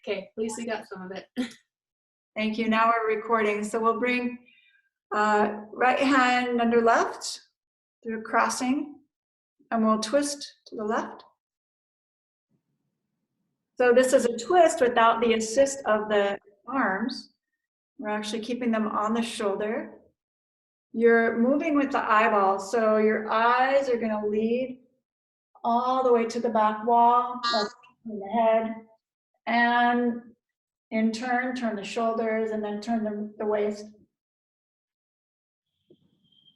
Okay, at least we got some of it. Thank you. Now we're recording. So we'll bring right hand under left through crossing, and we'll twist to the left. So this is a twist without the assist of the arms. We're actually keeping them on the shoulder. You're moving with the eyeballs, so your eyes are going to lead all the way to the back wall, like in the head, and in turn, turn the shoulders and then turn the waist.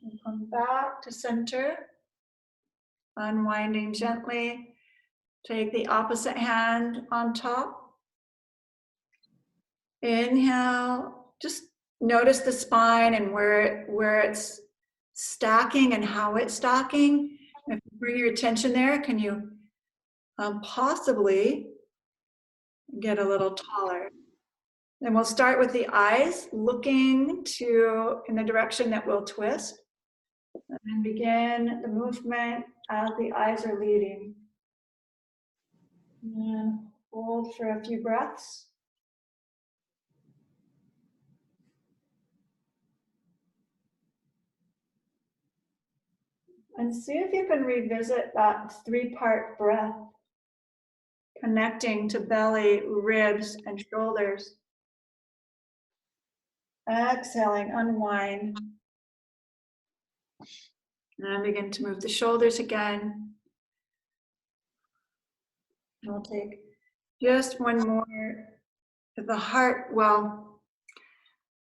And come back to center, unwinding gently. Take the opposite hand on top. Inhale, just notice the spine and where it's stacking and how it's stacking. If you bring your attention there, can you possibly get a little taller? Then we'll start with the eyes looking in the direction that we'll twist. And then begin the movement as the eyes are leading. And hold for a few breaths. And see if you can revisit that 3-part breath, connecting to belly, ribs, and shoulders. Exhaling, unwind. And begin to move the shoulders again. And we'll take just one more. The heart, well,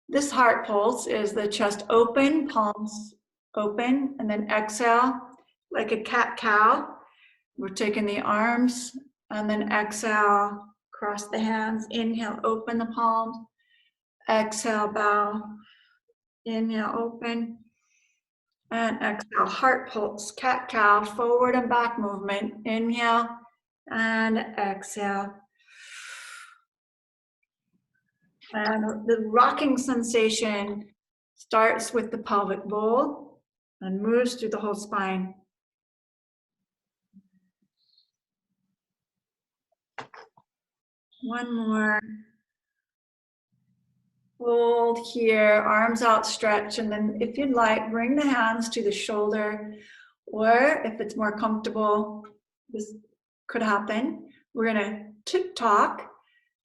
this heart pulse is the chest open, palms open, and then exhale like a cat-cow. We're taking the arms and then exhale, cross the hands, inhale, open the palms, exhale, bow, inhale, open, and exhale, heart pulse, cat-cow, forward and back movement, inhale, and exhale. And the rocking sensation starts with the pelvic bowl and moves through the whole spine. One more. Hold here, arms outstretched, and then if you'd like, bring the hands to the shoulder, or if it's more comfortable, this could happen. We're gonna tick-tock,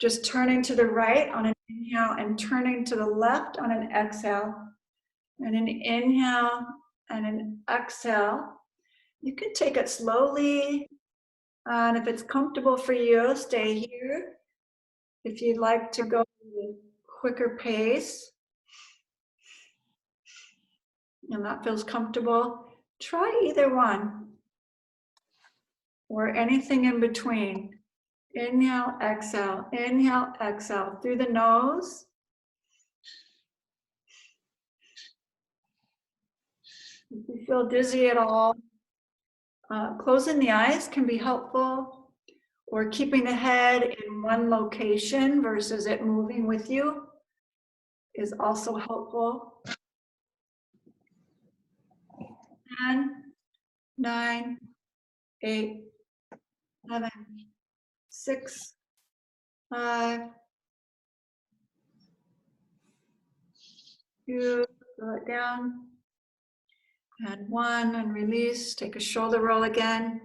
just turning to the right on an inhale and turning to the left on an exhale. And an inhale and an exhale. You can take it slowly, and if it's comfortable for you, stay here. If you'd like to go at a quicker pace, and that feels comfortable, try either one, or anything in between. Inhale, exhale, through the nose. If you feel dizzy at all, closing the eyes can be helpful, or keeping the head in one location versus it moving with you is also helpful. 10, 9, 8, 7, 6, 5, 2, slow it down, and 1, and release. Take a shoulder roll again,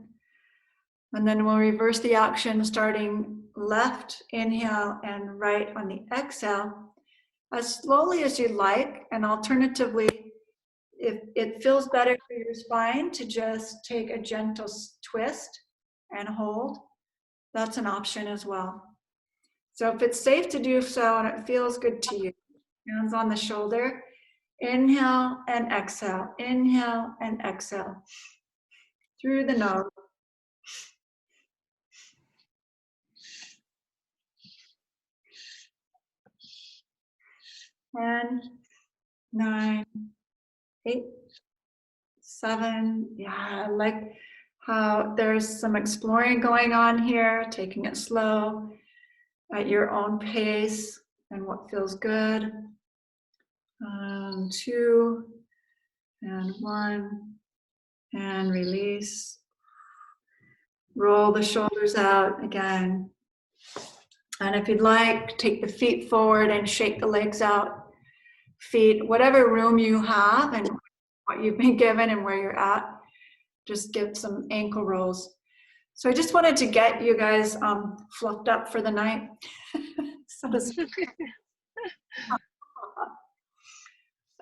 and then we'll reverse the action, starting left inhale and right on the exhale, as slowly as you like. And alternatively, if it feels better for your spine to just take a gentle twist and hold, that's an option as well. So if it's safe to do so and it feels good to you, hands on the shoulder, inhale and exhale, through the nose. 10, 9, 8, 7. Yeah, I like how there's some exploring going on here, taking it slow at your own pace and what feels good. 2 and 1, and release. Roll the shoulders out again. And if you'd like, take the feet forward and shake the legs out. Feet, whatever room you have and what you've been given and where you're at, just get some ankle rolls. So I just wanted to get you guys fluffed up for the night. So to speak.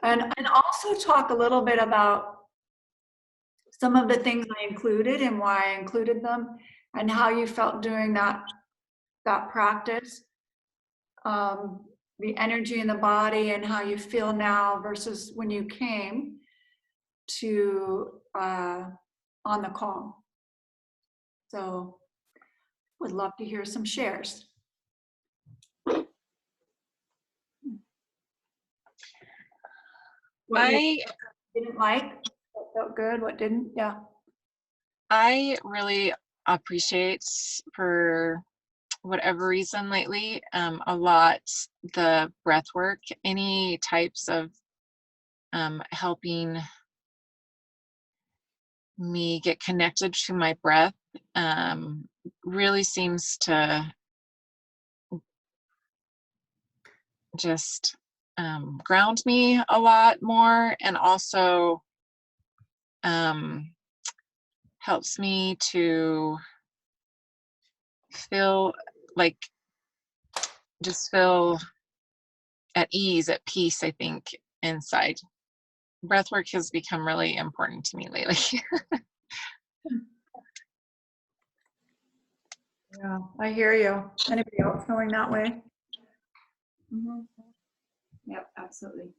And also talk a little bit about some of the things I included and why I included them and how you felt doing that practice. The energy in the body and how you feel now versus when you came to on the call. So would love to hear some shares. What you didn't like, what felt good, what didn't, yeah. I really appreciate, for whatever reason lately, a lot the breath work, any types of helping me get connected to my breath really seems to just ground me a lot more, and also helps me to feel like, just feel at ease, at peace, I think, inside. Breath work has become really important to me lately. Yeah, I hear you. Anybody else feeling that way? Mm-hmm. Yep, absolutely.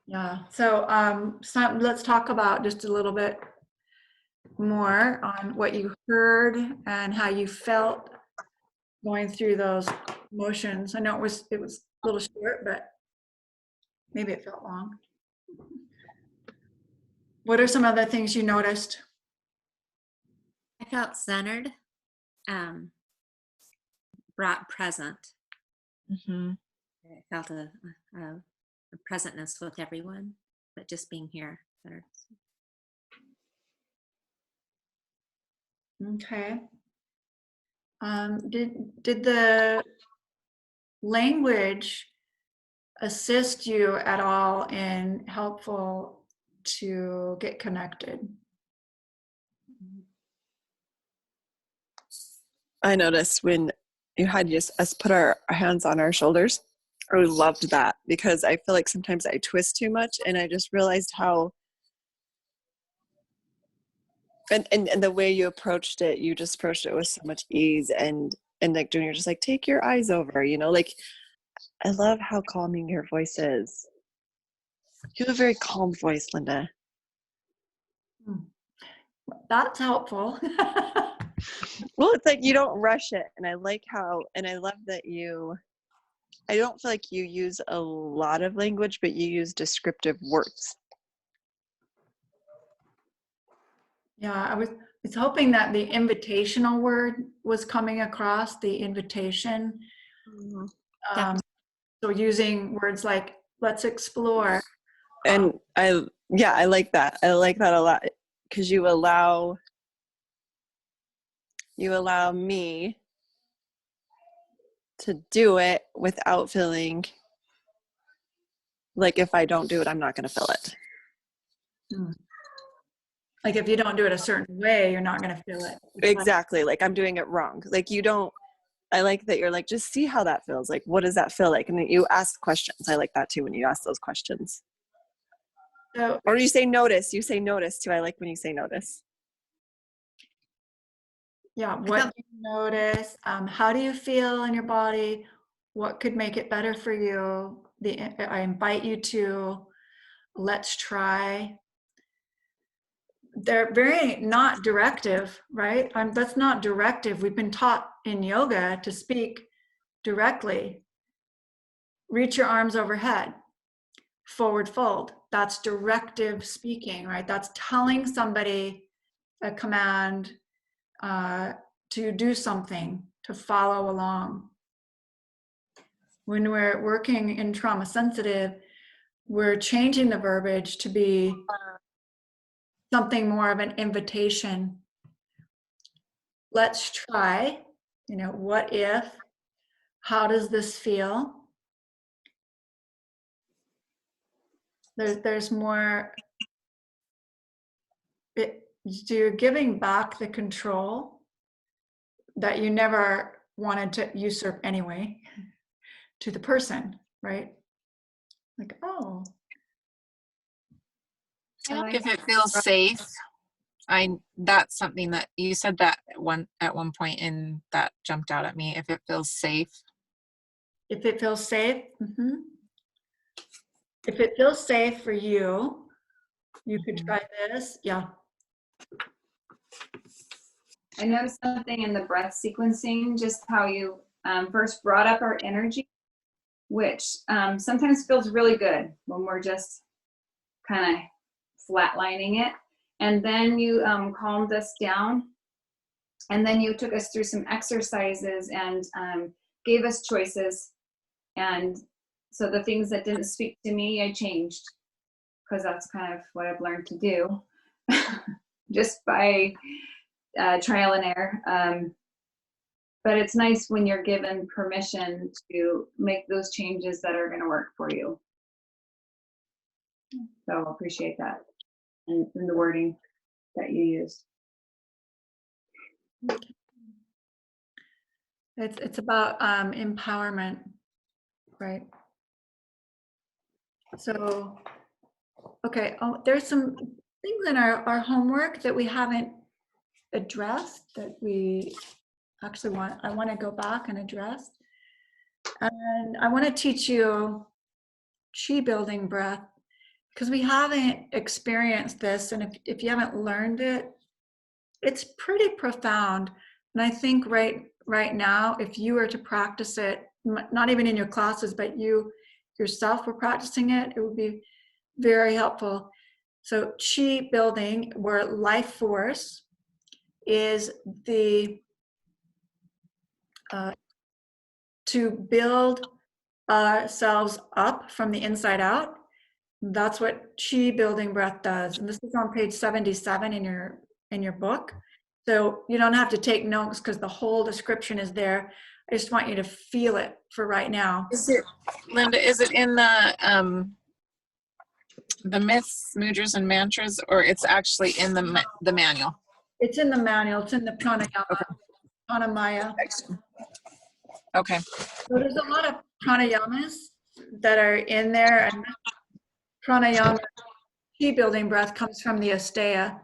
Yeah, so let's talk about just a little bit more on what you heard and how you felt going through those motions. I know it was a little short, but maybe it felt long. What are some other things you noticed? I felt centered, brought present. Mm-hmm. I felt a presentness with everyone, but just being here. Centered. Okay. Did the language assist you at all in helpful to get connected? I noticed when you had us put our hands on our shoulders, I really loved that, because I feel like sometimes I twist too much, and I just realized how, and the way you approached it, you just approached it with so much ease, and like doing, you're just like, take your eyes over, like, I love how calming your voice is. You have a very calm voice, Linda. That's helpful. Well, it's like you don't rush it, and I like how, and I love that I don't feel like you use a lot of language, but you use descriptive words. Yeah, I was hoping that the invitational word was coming across, the invitation. Mm-hmm. So using words like, let's explore. And I like that. I like that a lot, because you allow me to do it without feeling like if I don't do it, I'm not going to feel it. Like if you don't do it a certain way, you're not going to feel it. Exactly. Like I'm doing it wrong. Like I like that you're like, just see how that feels. Like, what does that feel like? And then you ask questions. I like that too, when you ask those questions. So, or you say notice. You say notice too. I like when you say notice. Yeah, what do you notice? How do you feel in your body? What could make it better for you? I invite you to, let's try. They're very not directive, right? That's not directive. We've been taught in yoga to speak directly. Reach your arms overhead, forward fold. That's directive speaking, right? That's telling somebody a command to do something, to follow along. When we're working in trauma sensitive, we're changing the verbiage to be something more of an invitation. Let's try You know, what if? How does this feel? There's more. So you're giving back the control that you never wanted to usurp anyway to the person, right? Like, oh. If it feels safe, that's something that you said that at one point, and that jumped out at me. If it feels safe. If it feels safe, if it feels safe for you, you could try this. Yeah. I noticed something in the breath sequencing, just how you first brought up our energy, which sometimes feels really good when we're just kind of flatlining it. And then you calmed us down. And then you took us through some exercises and gave us choices. And so the things that didn't speak to me, I changed, because that's kind of what I've learned to do just by trial and error. But it's nice when you're given permission to make those changes that are going to work for you. So I appreciate that and the wording that you used. It's about empowerment, right? So, okay, there's some things in our homework that we haven't addressed that we actually I want to go back and address. And I want to teach you chi building breath, because we haven't experienced this. And if you haven't learned it, it's pretty profound. And I think right now, if you were to practice it, not even in your classes, but you yourself were practicing it, it would be very helpful. So chi building, where life force is the to build ourselves up from the inside out. That's what chi building breath does. And this is on page 77 in your book. So you don't have to take notes because the whole description is there. I just want you to feel it for right now. Is it, Linda, is it in the myths, mudras, and mantras, or it's actually in the manual? It's in the manual. It's in the pranayama. Okay. So there's a lot of pranayamas that are in there, and pranayama chi building breath comes from the Asteya.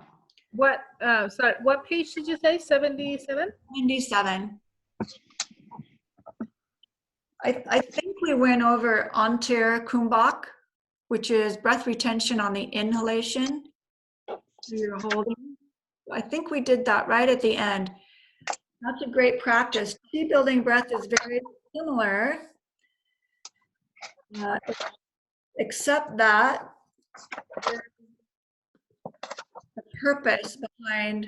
What, sorry, what page did you say? 77? 97. I think we went over Antir Kumbhak, which is breath retention on the inhalation. So you're holding. I think we did that right at the end. That's a great practice. Chi building breath is very similar, except that there's a purpose behind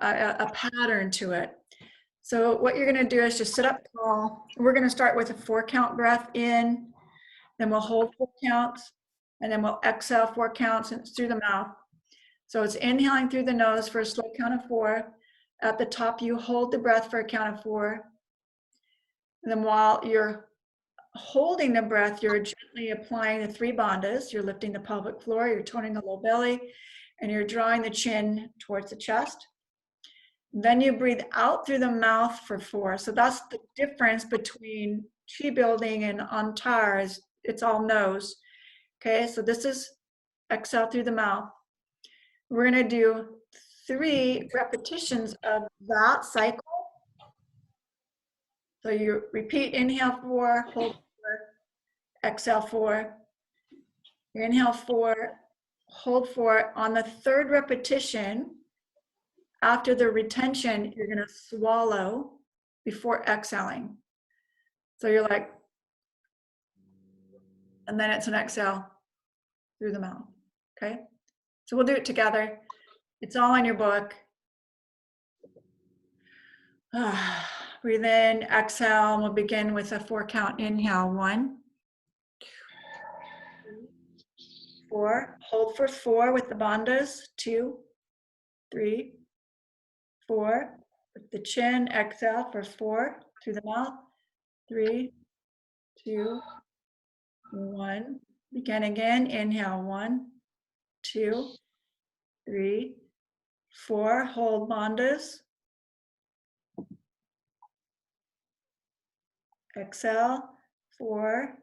a pattern to it. So what you're going to do is just sit up tall. We're going to start with a 4-count breath in, then we'll hold 4 counts, and then we'll exhale 4 counts through the mouth. So it's inhaling through the nose for a slow count of 4. At the top, you hold the breath for a count of 4. And then while you're holding the breath, you're gently applying the 3 bandhas. You're lifting the pelvic floor, you're toning the low belly, and you're drawing the chin towards the chest. Then you breathe out through the mouth for 4. So that's the difference between chi building and Antar, is it's all nose. Okay, so this is exhale through the mouth. We're going to do 3 repetitions of that cycle. So you repeat, inhale 4, hold 4, exhale 4. You inhale 4, hold 4. On the 3rd repetition, after the retention, you're going to swallow before exhaling. So you're like, and then it's an exhale through the mouth. Okay? So we'll do it together. It's all in your book. Breathe in, exhale, and we'll begin with a 4-count inhale. 1, 2, 3, 4. Hold for 4 with the bandhas. 2, 3, 4. with the chin. Exhale for 4 through the mouth. 3, 2, 1. Begin again. Inhale. 1, 2, 3, 4. Hold bandhas. Exhale. 4,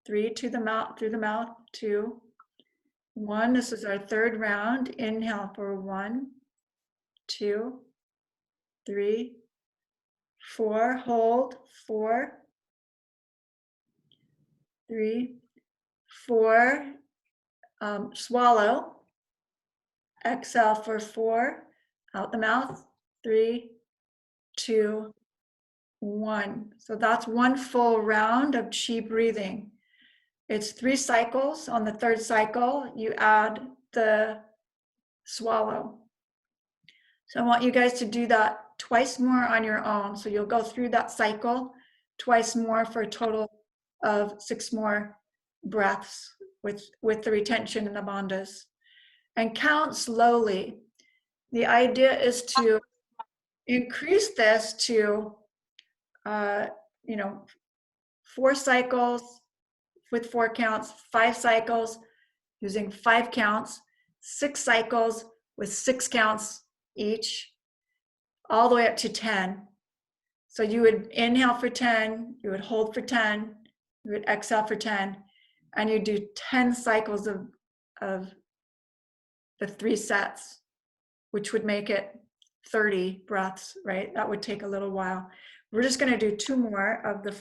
3 to the mouth, through the mouth. 2, 1. This is our third round. Inhale for 1, 2, 3, 4. Hold. 4, 3, 4. Swallow. Exhale for 4. Out the mouth. 3, 2, 1. So that's one full round of chi breathing. It's 3 cycles. On the third cycle, you add the swallow. So I want you guys to do that twice more on your own. So you'll go through that cycle twice more for a total of 6 more breaths with the retention and the bandhas. And count slowly. The idea is to increase this to, 4 cycles with 4 counts, 5 cycles using 5 counts, 6 cycles with 6 counts each, all the way up to 10. So you would inhale for 10, you would hold for 10, you would exhale for 10, and you do 10 cycles of the 3 sets, which would make it 30 breaths, right? That would take a little while. We're just going to do 2 more of the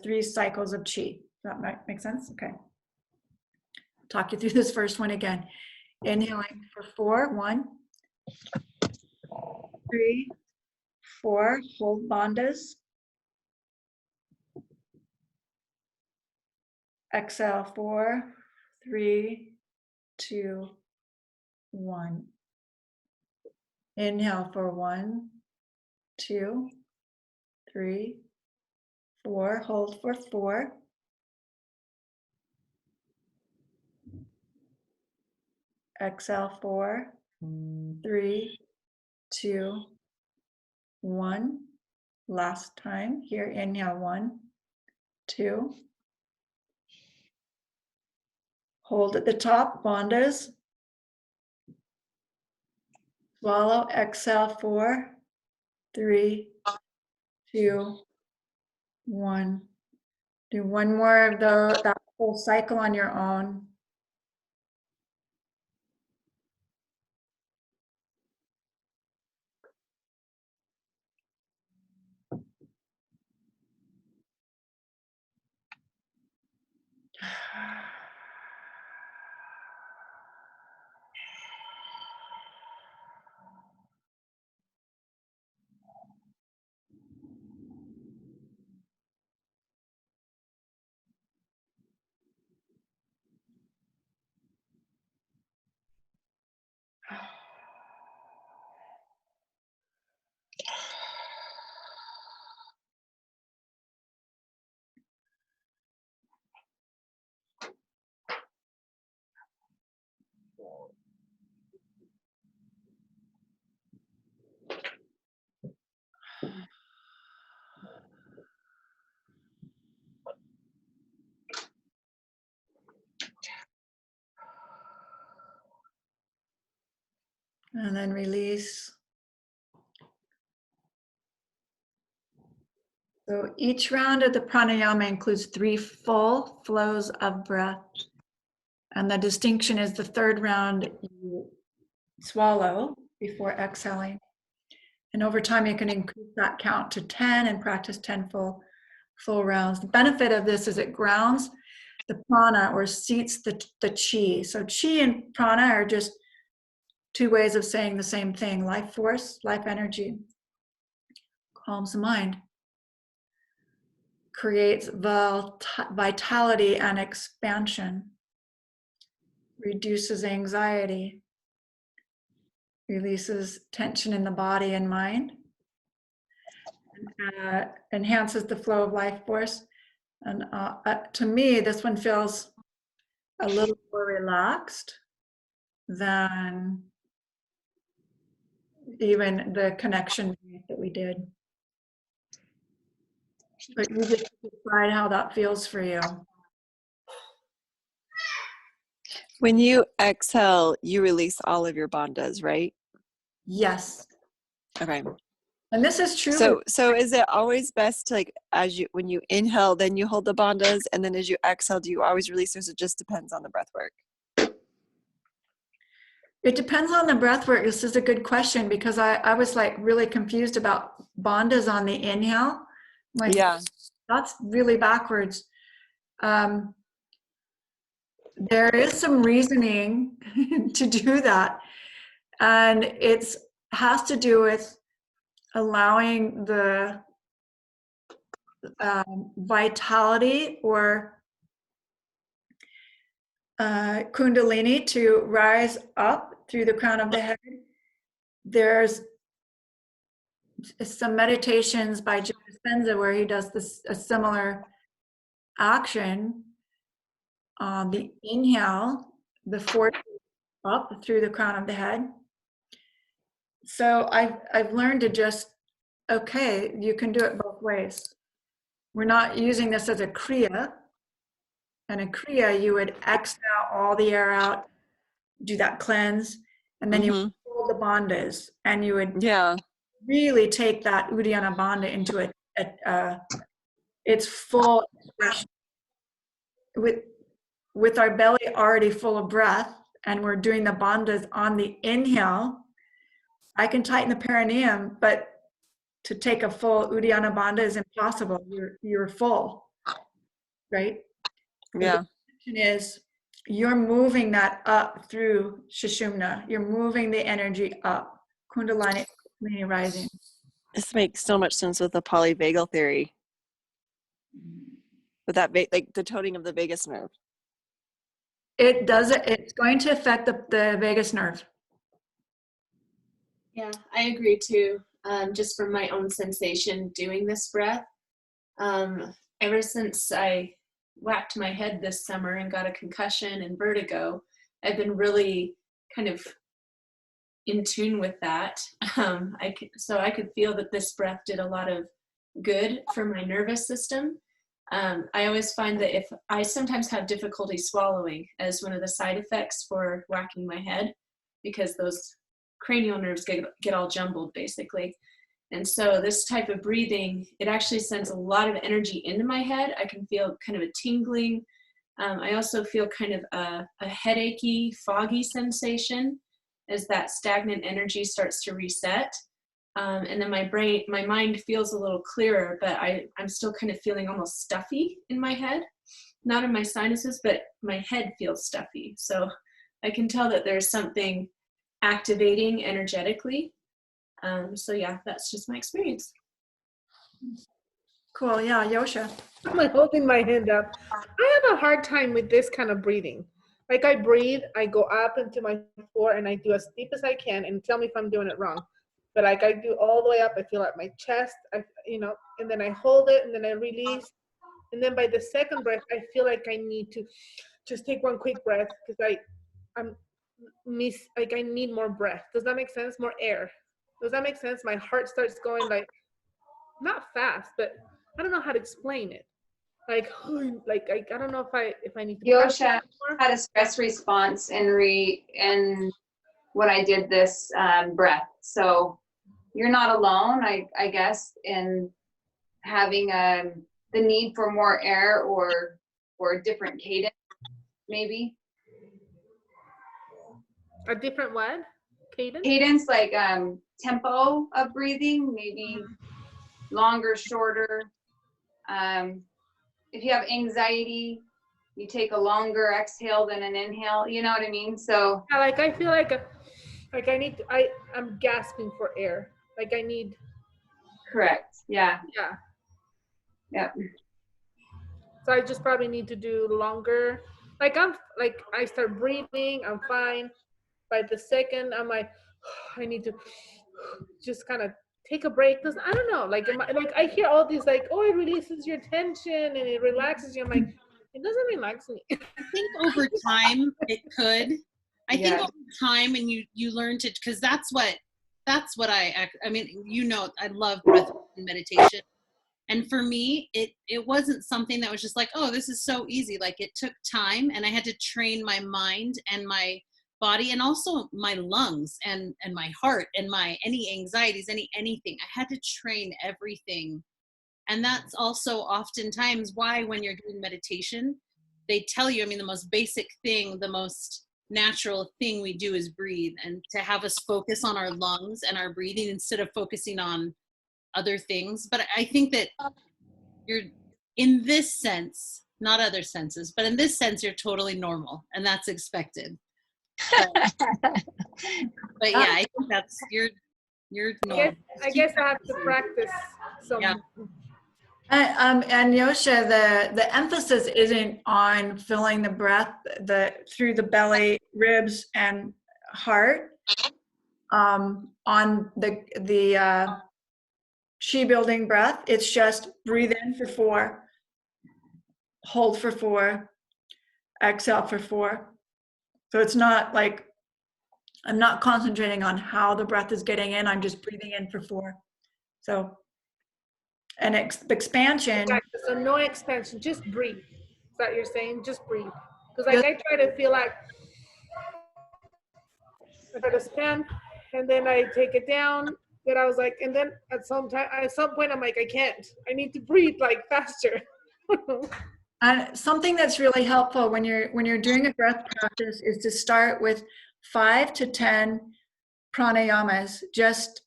3 cycles of chi. That might make sense? Okay. Talk you through this first one again. Inhaling for 4, 1, 3, 4. Hold bandhas. Exhale 4, 3, 2, 1. Inhale for 1, 2, 3, 4. Hold for 4. Exhale 4, 3, 2, 1. Last time here. Inhale 1, 2. Hold at the top, bandhas. Swallow. Exhale 4, 3, 2, 1. Do one more of that whole cycle on your own. And then release. So each round of the pranayama includes 3 full flows of breath. And the distinction is the third round you swallow before exhaling. And over time you can increase that count to 10 and practice 10 full rounds. The benefit of this is it grounds the prana or seats the chi. So chi and prana are just 2 ways of saying the same thing. Life force, life energy. Calms the mind. Creates vitality and expansion. Reduces anxiety. Releases tension in the body and mind. Enhances the flow of life force. And to me, this one feels a little more relaxed than even the connection that we did. But you just decide how that feels for you. When you exhale, you release all of your bandhas, right? Yes. Okay. And this is true. So is it always best to, like, when you inhale, then you hold the bandhas, and then as you exhale, do you always release, or it just depends on the breath work? It depends on the breath work. This is a good question, because I was like really confused about bandhas on the inhale. Like, Yeah. that's really backwards. There is some reasoning to do that. And it has to do with allowing the vitality or kundalini to rise up through the crown of the head. There's some meditations by Joe Dispenza where he does a similar action on the inhale, the force up through the crown of the head. So I've learned to just, okay, you can do it both ways. We're not using this as a kriya. And a kriya, you would exhale all the air out, do that cleanse, and then you hold the bandhas, and you would really take that Uddiyana Bandha into its full expression. With our belly already full of breath, and we're doing the bandhas on the inhale, I can tighten the perineum, but to take a full Uddiyana Bandha is impossible. You're full, right? Yeah. The question is, you're moving that up through Sushumna. You're moving the energy up. Kundalini rising. This makes so much sense with the polyvagal theory. With that, like the toning of the vagus nerve. It does it. It's going to affect the vagus nerve. Yeah, I agree too. Just from my own sensation doing this breath, ever since I whacked my head this summer and got a concussion and vertigo, I've been really kind of in tune with that. So I could feel that this breath did a lot of good for my nervous system. I always find that if I sometimes have difficulty swallowing as one of the side effects for whacking my head, because those cranial nerves get all jumbled basically. And so this type of breathing, it actually sends a lot of energy into my head. I can feel kind of a tingling. I also feel kind of a headachy, foggy sensation as that stagnant energy starts to reset. And then my mind feels a little clearer, but I'm still kind of feeling almost stuffy in my head. Not in my sinuses, but my head feels stuffy. So I can tell that there's something activating energetically. So yeah, that's just my experience. Cool. Yeah, Yosha. I'm like holding my hand up. I have a hard time with this kind of breathing. Like I breathe, I go up into my floor and I do as deep as I can, and tell me if I'm doing it wrong. But like I do all the way up, I feel like my chest, and then I hold it and then I release. And then by the second breath, I feel like I need to just take one quick breath because I need more breath. Does that make sense? More air. Does that make sense? My heart starts going like, not fast, but I don't know how to explain it. Like I don't know if I need to. Yosha had a stress response in when I did this breath. So you're not alone, I guess, in having the need for more air or a different cadence, maybe. A different what? Cadence? Cadence, like tempo of breathing, maybe longer, shorter. If you have anxiety, you take a longer exhale than an inhale. You know what I mean? So yeah, like I feel like I need to, I'm gasping for air. Like I need. Correct. Yeah. Yeah. Yep. So I just probably need to do longer. Like I start breathing, I'm fine. By the second, I'm like, I need to just kind of take a break. Cause I don't know, like I hear all these like, oh, it releases your tension and it relaxes you. I'm like, it doesn't relax me. I think over time it could. I think over time, and you learn to, because that's what that's what I mean, you know, I love breath and meditation. And for me, it wasn't something that was just like, oh, this is so easy. Like, it took time, and I had to train my mind and my body, and also my lungs and my heart and my any anxieties, anything. I had to train everything. And that's also oftentimes why when you're doing meditation, they tell you, I mean, the most basic thing, the most natural thing we do is breathe, and to have us focus on our lungs and our breathing instead of focusing on other things. But I think that you're, in this sense, not other senses, but in this sense, you're totally normal, and that's expected. But yeah, I think that's you're normal. I guess I have to practice some. Yeah. And Yosha, the emphasis isn't on filling the breath through the belly, ribs, and heart. On the chi building breath, it's just breathe in for 4, hold for 4, exhale for 4. So it's not like I'm not concentrating on how the breath is getting in. I'm just breathing in for 4. So, and expansion. So no expansion, just breathe. Is that what you're saying? Just breathe. Because like I try to feel like I try to stand, and then I take it down. But I was like, and then at some point, I'm like, I can't. I need to breathe like faster. And something that's really helpful when you're doing a breath practice is to start with 5 to 10 pranayamas, just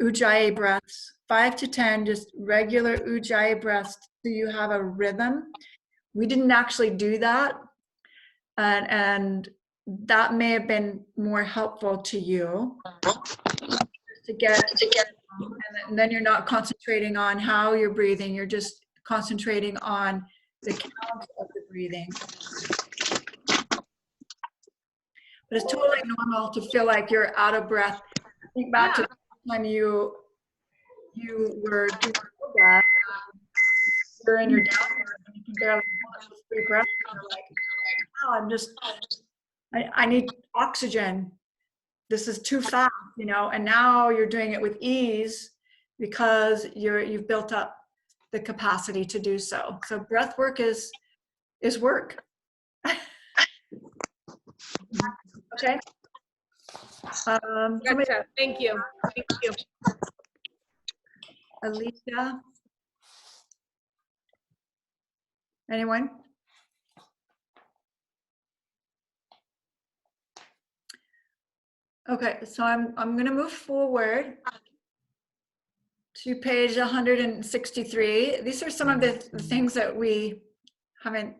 ujjayi breaths. 5 to 10, just regular ujjayi breaths, so you have a rhythm. We didn't actually do that, and that may have been more helpful to you to get, and then you're not concentrating on how you're breathing. You're just concentrating on the count of the breathing. But it's totally normal to feel like you're out of breath. Think back to the time you were doing yoga. You're in your down and you can barely hold those 3 breaths. And you're like, oh, I need oxygen. This is too fast, you know. And now you're doing it with ease because you've built up the capacity to do so. So breath work is work. Okay. Gotcha. Thank you. Thank you. Alicia. Anyone? Okay, so I'm going to move forward to page 163. These are some of the things that we haven't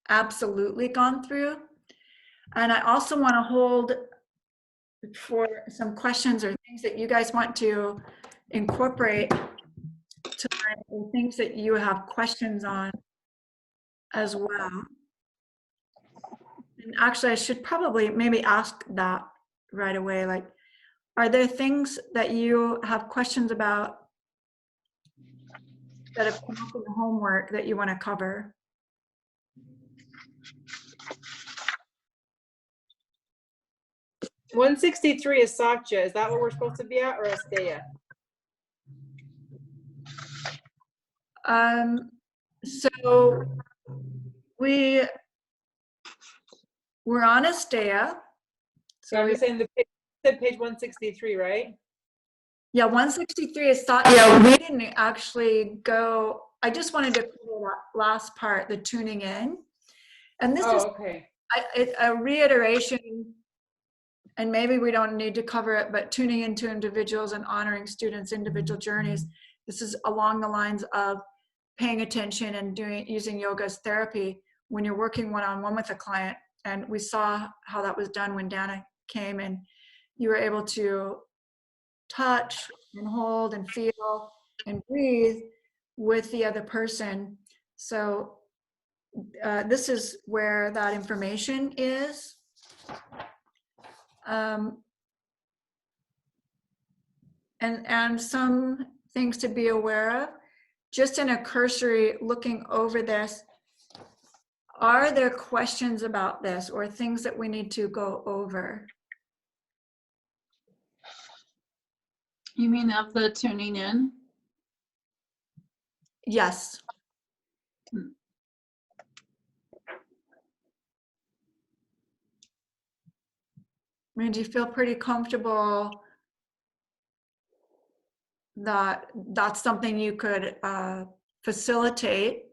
absolutely gone through. And I also want to hold for some questions or things that you guys want to incorporate tonight, or things that you have questions on as well. And actually, I should probably maybe ask that right away. Like, are there things that you have questions about that have come up in the homework that you want to cover? $163 is Satya. Is that what we're supposed to be at, or Asteya? So we're on Asteya. So I'm saying the page 163, right? Yeah, 163 is Satya. Yeah, we didn't actually go. I just wanted to cover that last part, the tuning in. And this is okay. A reiteration, and maybe we don't need to cover it, but tuning into individuals and honoring students' individual journeys. This is along the lines of paying attention and using yoga as therapy when you're working one-on-one with a client. And we saw how that was done when Dana came, and you were able to touch and hold and feel and breathe with the other person. So this is where that information is. And some things to be aware of, just in a cursory looking over this. Are there questions about this or things that we need to go over? You mean of the tuning in? Yes. I mean, do you feel pretty comfortable that that's something you could facilitate,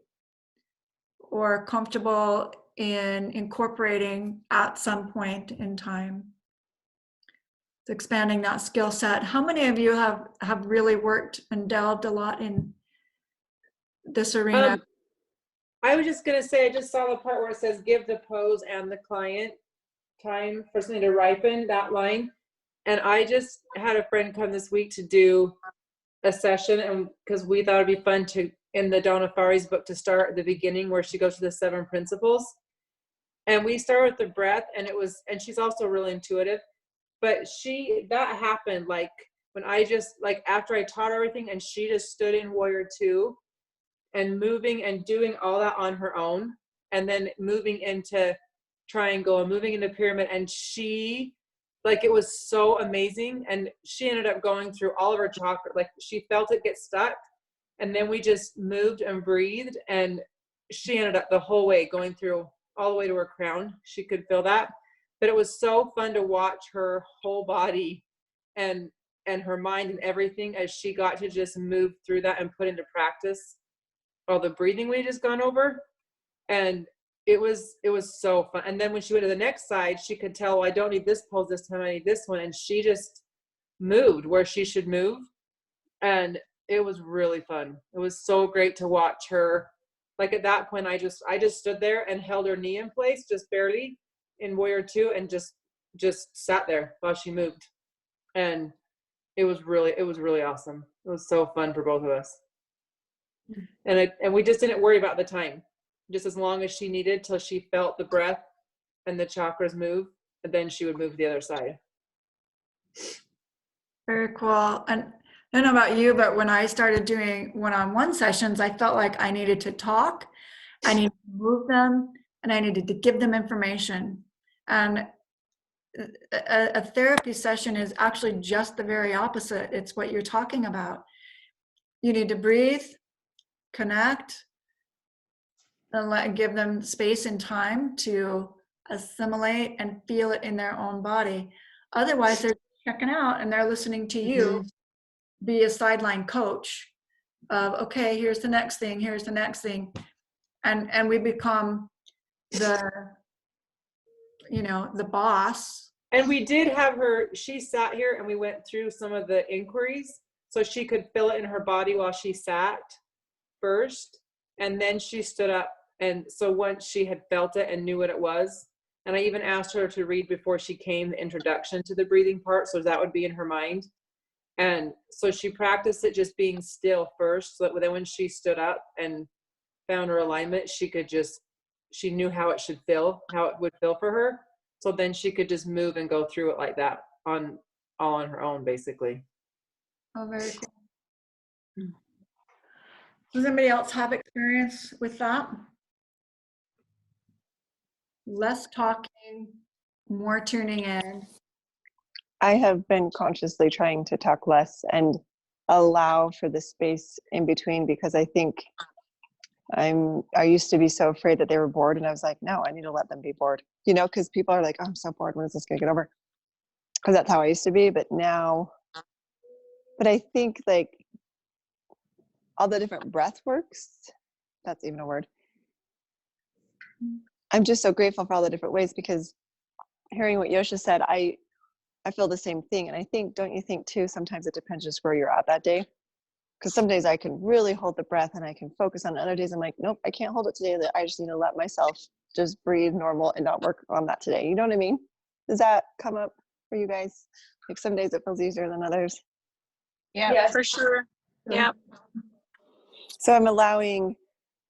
or comfortable in incorporating at some point in time? It's expanding that skill set. How many of you have really worked and delved a lot in this arena? I was just gonna say, I just saw the part where it says give the pose and the client time for something to ripen, that line. And I just had a friend come this week to do a session, and because we thought it'd be fun to, in the Donna Fari's book, to start at the beginning where she goes to the 7 principles. And we started with the breath, and and she's also really intuitive, but that happened like when I just, like after I taught her everything, and she just stood in Warrior 2 and moving and doing all that on her own, and then moving into triangle and moving into pyramid, and she, like, it was so amazing. And she ended up going through all of her chakra, like she felt it get stuck, and then we just moved and breathed, and she ended up the whole way going through all the way to her crown. She could feel that. But it was so fun to watch her whole body and her mind and everything as she got to just move through that and put into practice all the breathing we just gone over. And it was so fun. And then when she went to the next side, she could tell, well, I don't need this pose this time, I need this one. And she just moved where she should move. And it was really fun. It was so great to watch her. Like at that point, I just stood there and held her knee in place, just barely, in Warrior 2, and just sat there while she moved. And it was really awesome. It was so fun for both of us. And we just didn't worry about the time, just as long as she needed till she felt the breath and the chakras move, and then she would move to the other side. Very cool. And I don't know about you, but when I started doing one-on-one sessions, I felt like I needed to talk, I needed to move them, and I needed to give them information. And a therapy session is actually just the very opposite. It's what you're talking about. You need to breathe, connect, and give them space and time to assimilate and feel it in their own body. Otherwise, they're checking out and they're listening to you be a sideline coach of, okay, here's the next thing, here's the next thing. And we become the boss. And we did have her, she sat here and we went through some of the inquiries so she could feel it in her body while she sat first. And then she stood up. And so once she had felt it and knew what it was, and I even asked her to read before she came the introduction to the breathing part, so that would be in her mind. And so she practiced it just being still first, so that then when she stood up and found her alignment, she knew how it should feel, how it would feel for her. So then she could just move and go through it like that all on her own, basically. Oh, very cool. Does anybody else have experience with that? Less talking, more tuning in. I have been consciously trying to talk less and allow for the space in between, because I think I used to be so afraid that they were bored, and I was like, no, I need to let them be bored, because people are like, oh, I'm so bored, when is this gonna get over? Because that's how I used to be. But I think like all the different breath works, that's even a word. I'm just so grateful for all the different ways, because hearing what Yosha said, I feel the same thing. And I think, don't you think too, sometimes it depends just where you're at that day? Because some days I can really hold the breath and I can focus on it. Other days I'm like, nope, I can't hold it today. I just need to let myself just breathe normal and not work on that today. You know what I mean? Does that come up for you guys? Like some days it feels easier than others. Yeah, Yes. for sure. Yeah. So I'm allowing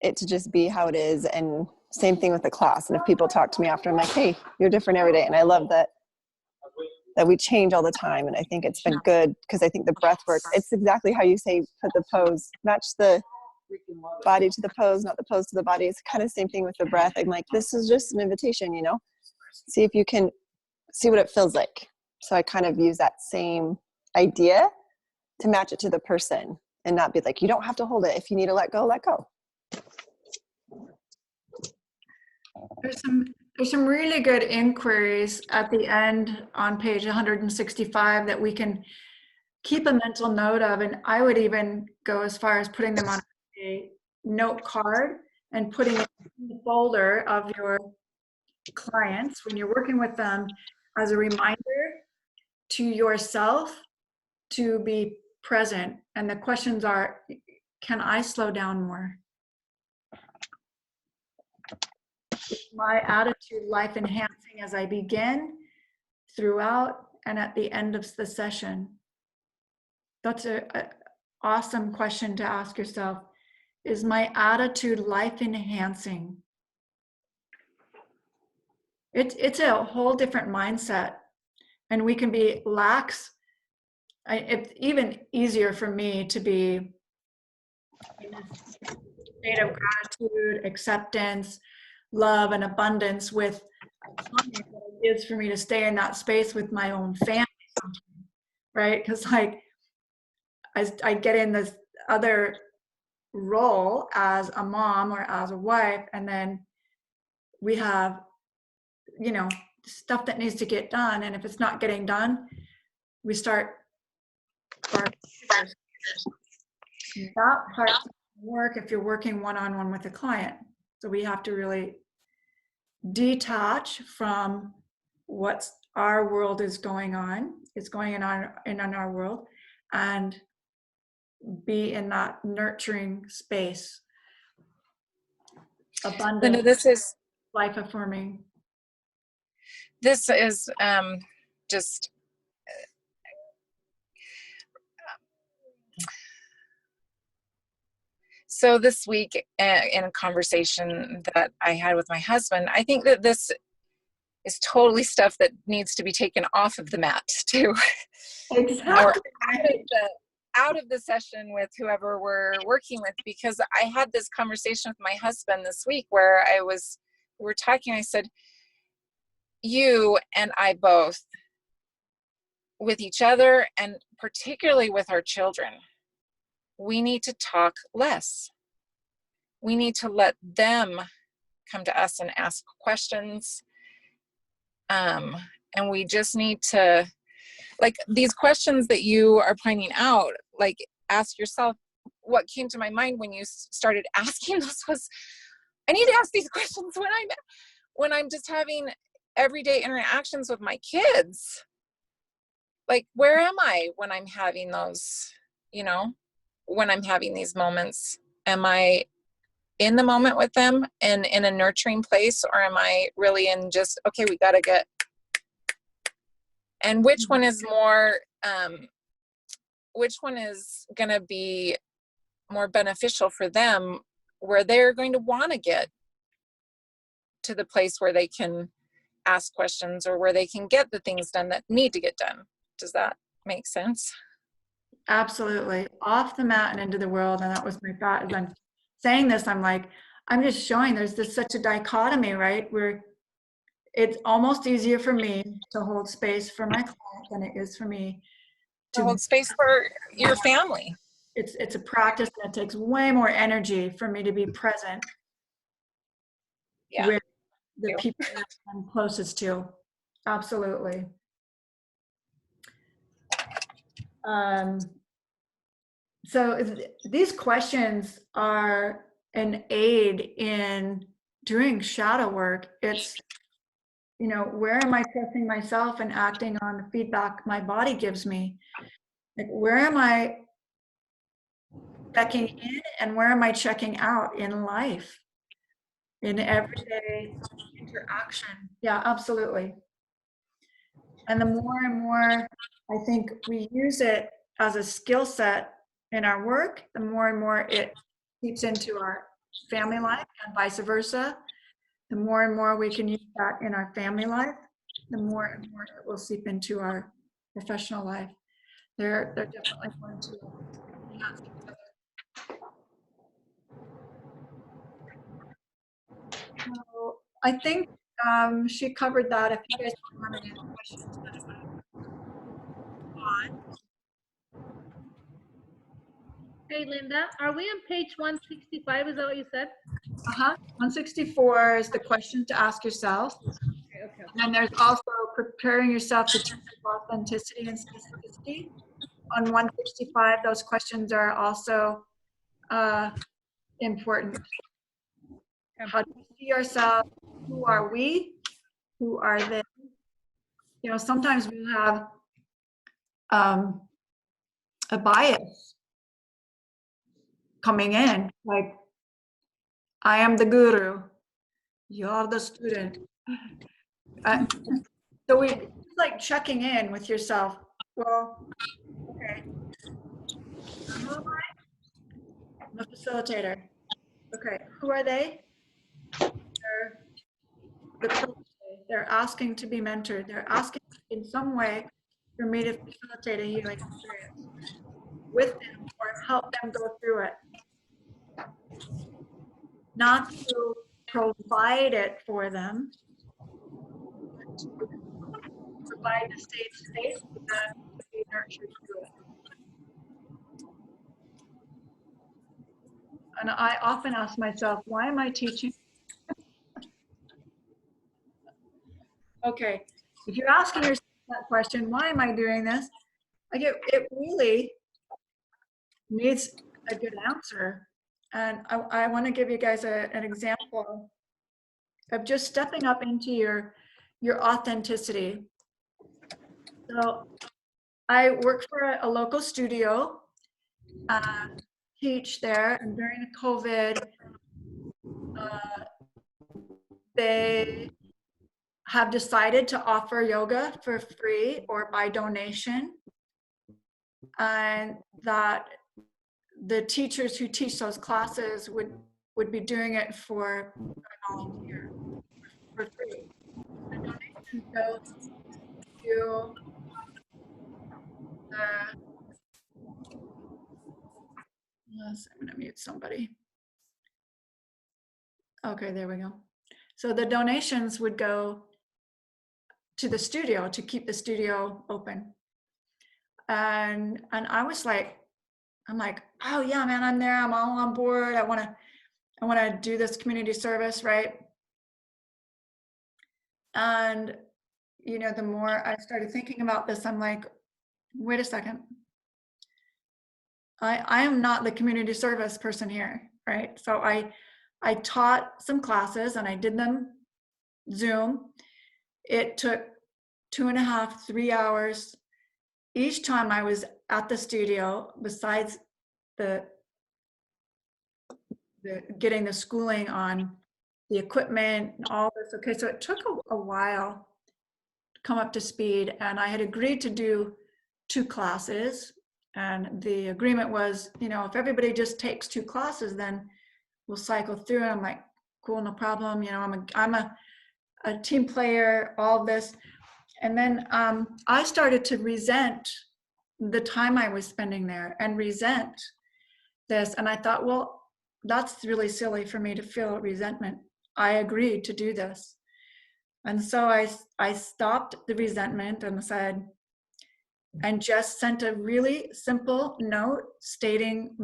it to just be how it is. And same thing with the class. And if people talk to me after, I'm like, hey, you're different every day. And I love that we change all the time. And I think it's been good, because I think the breath work, it's exactly how you say, put the pose, match the body to the pose, not the pose to the body. It's kind of the same thing with the breath. I'm like, this is just an invitation, see if you can see what it feels like. So I kind of use that same idea to match it to the person and not be like, you don't have to hold it. If you need to let go, let go. There's some really good inquiries at the end on page 165 that we can keep a mental note of, and I would even go as far as putting them on a note card and putting it in the folder of your clients when you're working with them as a reminder to yourself to be present. And the questions are, can I slow down more? Is my attitude life enhancing as I begin, throughout, and at the end of the session? That's a awesome question to ask yourself. Is my attitude life enhancing? It's a whole different mindset, and we can be lax. It's even easier for me to be in a state of gratitude, acceptance, love, and abundance with a client than it is for me to stay in that space with my own family sometimes, right? Because like I get in this other role as a mom or as a wife, and then we have, you know, stuff that needs to get done, and if it's not getting done, we start that part doesn't work if you're working one-on-one with a client. So we have to really detach from what's our world is going on, in our world, and be in that nurturing space, abundant, life affirming. This is just so this week in a conversation that I had with my husband, I think that this is totally stuff that needs to be taken off of the mat too. Exactly. Or out of the session with whoever we're working with, because I had this conversation with my husband this week where we were talking, I said, you and I both, with each other and particularly with our children, we need to talk less. We need to let them come to us and ask questions. And we just need to, like, these questions that you are pointing out, like, ask yourself, what came to my mind when you started asking those was, I need to ask these questions when I'm just having everyday interactions with my kids. Like, where am I when I'm having those, when I'm having these moments? Am I in the moment with them and in a nurturing place, or am I really in just, okay, we got to get, and which one is more, which one is going to be more beneficial for them, where they're going to want to get to the place where they can ask questions or where they can get the things done that need to get done. Does that make sense? Absolutely. Off the mat and into the world. And that was my thought. As I'm saying this, I'm like, I'm just showing there's such a dichotomy, right? Where it's almost easier for me to hold space for my client than it is for me to hold space for your family. It's a practice that takes way more energy for me to be present with the people that I'm closest to. Absolutely. So these questions are an aid in doing shadow work. It's, where am I trusting myself and acting on the feedback my body gives me? Like, where am I checking in and where am I checking out in life, in everyday interaction? Yeah, absolutely. And the more and more I think we use it as a skill set in our work, the more and more it seeps into our family life and vice versa. The more and more we can use that in our family life, the more and more it will seep into our professional life. They're definitely going to enhance each other. So I think she covered that. If you guys don't have any other questions, Hey, Linda, are we on page 165? Is that what you said? 164 is the questions to ask yourself. Okay. And there's also preparing yourself to teach with authenticity and specificity. On 165, those questions are also important. How do we see ourselves? Who are we? Who are they? You know, sometimes we have a bias coming in, like, I am the guru, you're the student. So we like checking in with yourself. Well, okay, who am I? I'm a facilitator. Okay, who are they? They're the coach. They're asking to be mentored. They're asking in some way for me to facilitate a healing experience with them or help them go through it. Not to provide it for them, but to provide the safe space for them to be nurtured through it. And I often ask myself, why am I teaching? Okay, if you're asking yourself that question, why am I doing this? Like it really needs a good answer. And I want to give you guys an example of just stepping up into your authenticity. So I work for a local studio, teach there, and during the COVID, they have decided to offer yoga for free or by donation, and that the teachers who teach those classes would be doing it for volunteer for free. The donations go to yes, I'm gonna mute somebody. Okay, there we go. So the donations would go to the studio to keep the studio open. And I was like, I'm like, oh yeah, man, I'm there. I'm all on board. I wanna do this community service, right? And you know, the more I started thinking about this, I'm like, wait a second. I am not the community service person here, right? So I taught some classes and I did them Zoom. It took 2.5, 3 hours each time I was at the studio, besides the getting the schooling on the equipment and all this. Okay, so it took a while to come up to speed, and I had agreed to do 2 classes, and the agreement was, you know, if everybody just takes 2 classes, then we'll cycle through. And I'm like, cool, no problem. You know, I'm a team player, all this. And then I started to resent the time I was spending there and resent this. And I thought, well, that's really silly for me to feel resentment. I agreed to do this. And so I stopped the resentment and said, and just sent a really simple note stating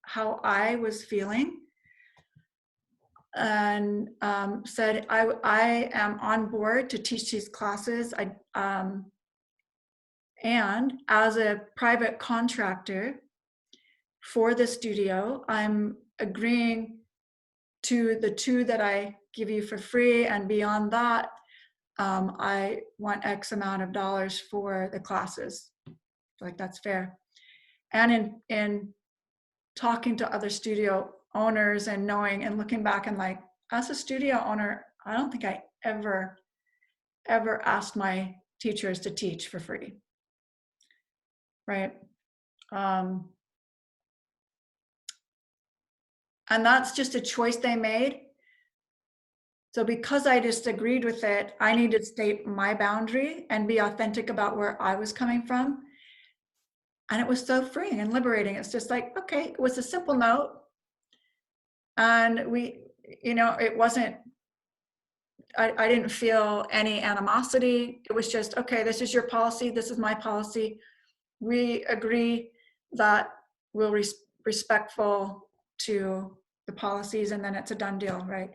how I was feeling, and said I am on board to teach these classes. And as a private contractor for the studio, I'm agreeing to the 2 that I give you for free, and beyond that, I want X amount of dollars for the classes. Like, that's fair. And in talking to other studio owners and knowing and looking back and like, as a studio owner, I don't think I ever asked my teachers to teach for free, right? And that's just a choice they made. So because I just agreed with it, I need to state my boundary and be authentic about where I was coming from. And it was so freeing and liberating. It's just like, okay, it was a simple note. And we, you know, it wasn't, I didn't feel any animosity. It was just, okay, this is your policy. This is my policy. We agree that we'll respectful to the policies, and then it's a done deal, right?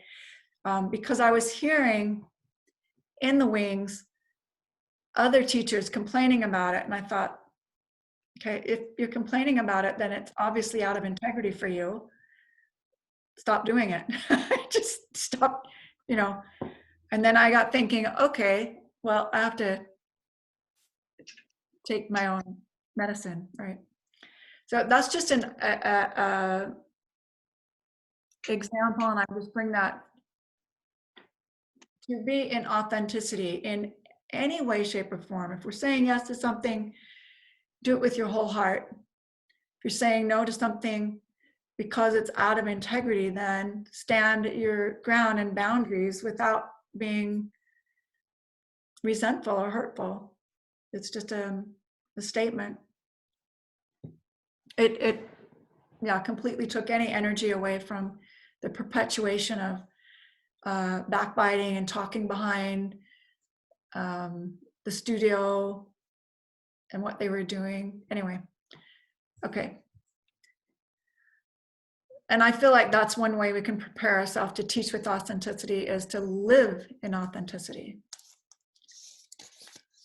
Because I was hearing in the wings other teachers complaining about it, and I thought, okay, if you're complaining about it, then it's obviously out of integrity for you. Stop doing it. Just stop, you know. And then I got thinking, okay, well, I have to take my own medicine, right? So that's just an example, and I just bring that to be in authenticity in any way, shape, or form. If we're saying yes to something, do it with your whole heart. If you're saying no to something because it's out of integrity, then stand your ground and boundaries without being resentful or hurtful. It's just a statement. It completely took any energy away from the perpetuation of backbiting and talking behind the studio and what they were doing. Anyway, okay. And I feel like that's one way we can prepare ourselves to teach with authenticity, is to live in authenticity.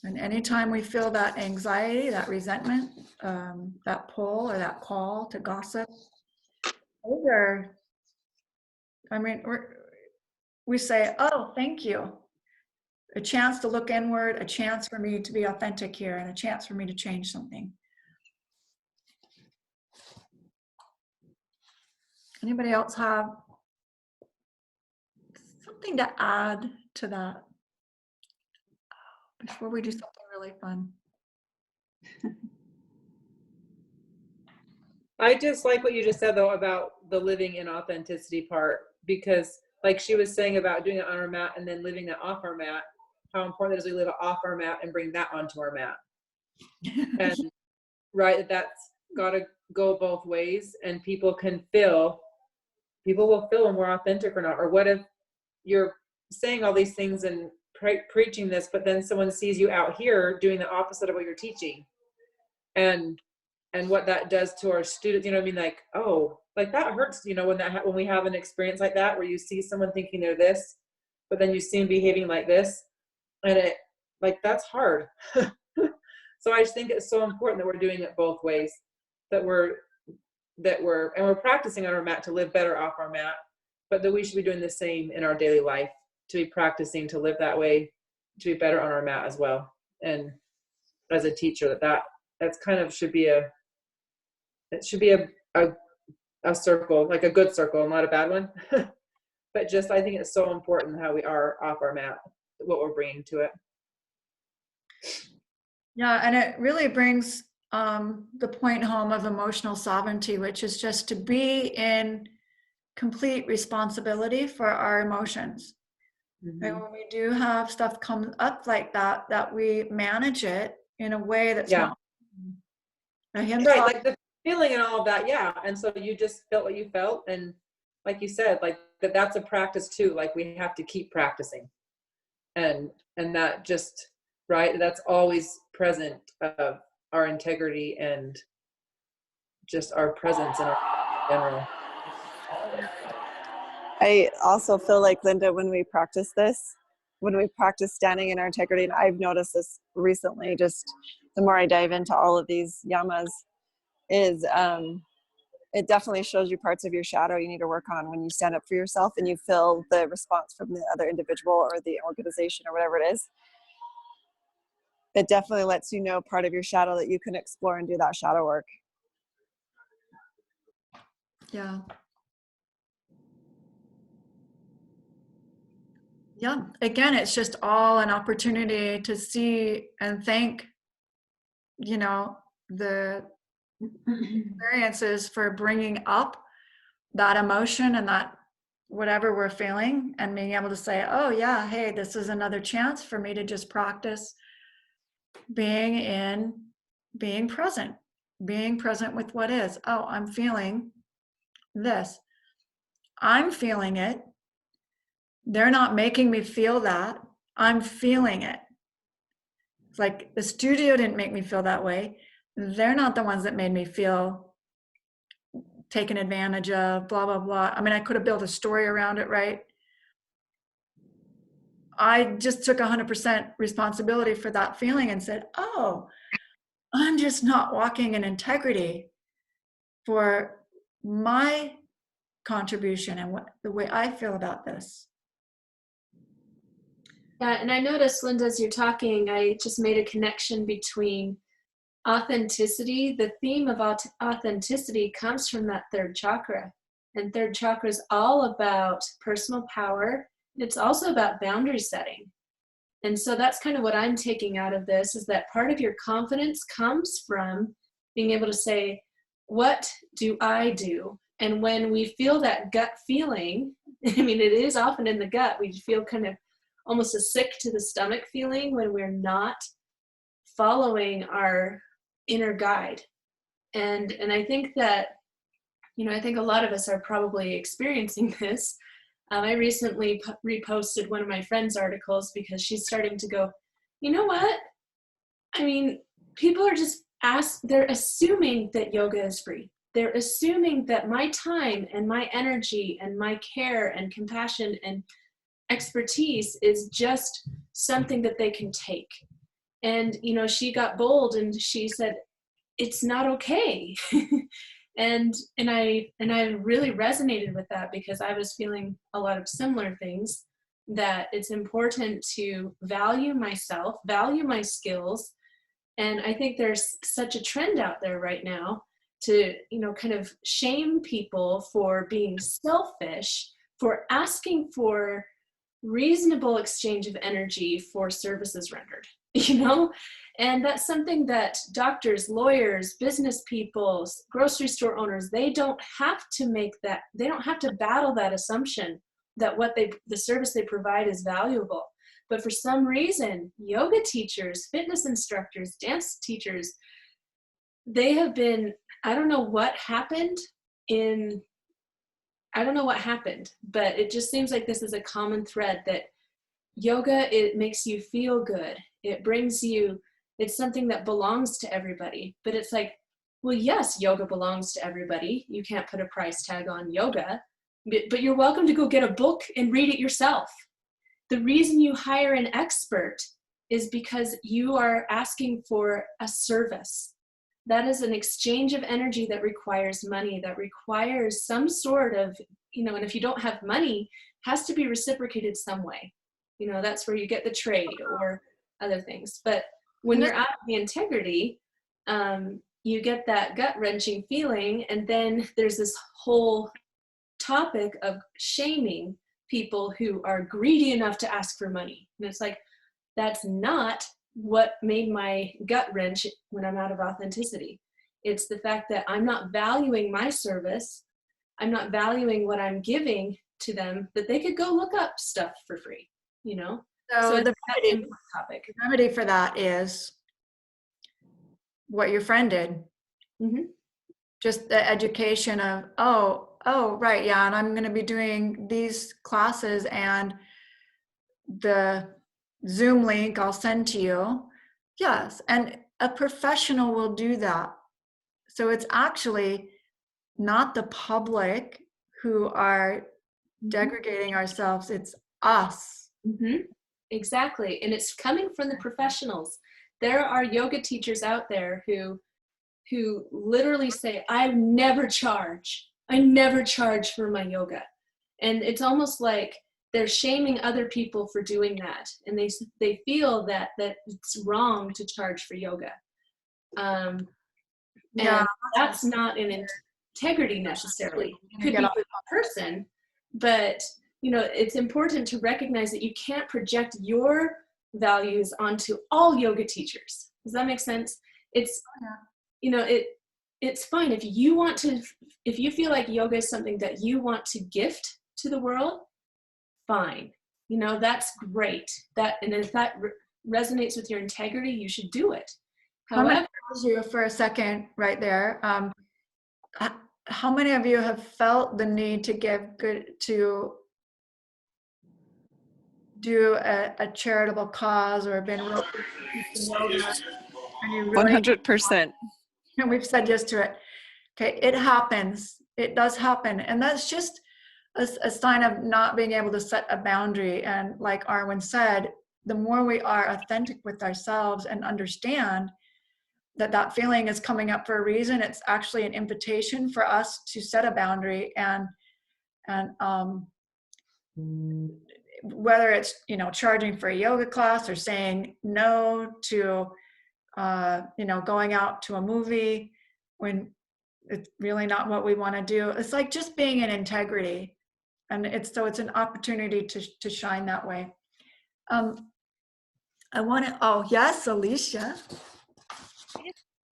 And anytime we feel that anxiety, that resentment, that pull or that call to gossip, we say, oh, thank you. A chance to look inward, a chance for me to be authentic here, and a chance for me to change something. Anybody else have something to add to that before we do something really fun? I just like what you just said though about the living in authenticity part, because like she was saying about doing it on our mat and then living that off our mat, how important it is we live it off our mat and bring that onto our mat. And right, that's got to go both ways, and people will feel when we're authentic or not. Or what if you're saying all these things and preaching this, but then someone sees you out here doing the opposite of what you're teaching, and what that does to our students, you know what I mean? Like, oh, like that hurts, you know, when we have an experience like that, where you see someone thinking they're this, but then you see them behaving like this, and it, like, that's hard. So I just think it's so important that we're doing it both ways, that we're practicing on our mat to live better off our mat, but that we should be doing the same in our daily life, to be practicing to live that way, to be better on our mat as well. And as a teacher, that's kind of should be a circle, like a good circle, not a bad one. But just, I think it's so important how we are off our mat, what we're bringing to it. Yeah, and it really brings the point home of emotional sovereignty, which is just to be in complete responsibility for our emotions. Mm-hmm. And when we do have stuff come up like that, that we manage it in a way that's not. Right, like the feeling and all of that, yeah. And so you just felt what you felt, and like you said, like that's a practice too. Like we have to keep practicing, and that just, right, that's always present of our integrity and just our presence in our general. I also feel like, Linda, when we practice standing in our integrity, and I've noticed this recently, just the more I dive into all of these yamas, is it definitely shows you parts of your shadow you need to work on when you stand up for yourself and you feel the response from the other individual or the organization or whatever it is. It definitely lets you know part of your shadow that you can explore and do that shadow work. Yeah. Yeah. Again, it's just all an opportunity to see and thank, you know, the experiences for bringing up that emotion and that whatever we're feeling, and being able to say, oh yeah, hey, this is another chance for me to just practice being present with what is. Oh, I'm feeling this. I'm feeling it. They're not making me feel that. I'm feeling it. It's like the studio didn't make me feel that way. They're not the ones that made me feel taken advantage of, blah, blah, blah. I mean, I could have built a story around it, right? I just took 100% responsibility for that feeling and said, oh, I'm just not walking in integrity for my contribution and the way I feel about this. Yeah, and I noticed, Linda, as you're talking, I just made a connection between authenticity. The theme of authenticity comes from that third chakra. And third chakra is all about personal power. It's also about boundary setting. And so that's kind of what I'm taking out of this, is that part of your confidence comes from being able to say, what do I do? And when we feel that gut feeling, I mean, it is often in the gut, we feel kind of almost a sick to the stomach feeling when we're not following our inner guide. And I think that, I think a lot of us are probably experiencing this. I recently reposted one of my friend's articles because she's starting to go, you know what? I mean, people are just they're assuming that yoga is free. They're assuming that my time and my energy and my care and compassion and expertise is just something that they can take. And, she got bold and she said, it's not okay. And I really resonated with that, because I was feeling a lot of similar things, that it's important to value myself, value my skills. And I think there's such a trend out there right now to, kind of shame people for being selfish, for asking for reasonable exchange of energy for services rendered, and that's something that doctors, lawyers, business people, grocery store owners, they don't have to battle that assumption that the service they provide is valuable. But for some reason, yoga teachers, fitness instructors, dance teachers, they have been, I don't know what happened, but it just seems like this is a common thread, that yoga, it makes you feel good. It's something that belongs to everybody. But it's like, well, yes, yoga belongs to everybody. You can't put a price tag on yoga, but you're welcome to go get a book and read it yourself. The reason you hire an expert is because you are asking for a service. That is an exchange of energy that requires money, that requires some sort of, and if you don't have money, it has to be reciprocated some way. That's where you get the trade or other things. But when you're out of the integrity, you get that gut-wrenching feeling, and then there's this whole topic of shaming people who are greedy enough to ask for money. And it's like, that's not what made my gut wrench when I'm out of authenticity. It's the fact that I'm not valuing my service. I'm not valuing what I'm giving to them, that they could go look up stuff for free, So the topic. remedy for that is what your friend did. Mm-hmm. Just the education of, oh, right, yeah, and I'm going to be doing these classes, and the Zoom link I'll send to you. Yes, and a professional will do that. So it's actually not the public who are degrading ourselves, it's us. Mm-hmm. Exactly. And it's coming from the professionals. There are yoga teachers out there who literally say, I never charge for my yoga. And it's almost like they're shaming other people for doing that. And they feel that it's wrong to charge for yoga. And that's not an integrity necessarily. It could be for the person, but it's important to recognize that you can't project your values onto all yoga teachers. Does that make sense? It's, it's fine if you feel like yoga is something that you want to gift to the world, fine. That's great. And if that resonates with your integrity, you should do it. However, I'm going to pause you for a second right there. How many of you have felt the need to do a charitable cause, or been real yoga, and you really 100%. and we've said yes to it? Okay, it happens. It does happen. And that's just a sign of not being able to set a boundary. And like Arwen said, the more we are authentic with ourselves and understand that that feeling is coming up for a reason, it's actually an invitation for us to set a boundary. And whether it's, you know, charging for a yoga class or saying no to you know, going out to a movie when it's really not what we want to do. It's like just being in integrity. And it's an opportunity to shine that way. I want to, oh yes, Alicia.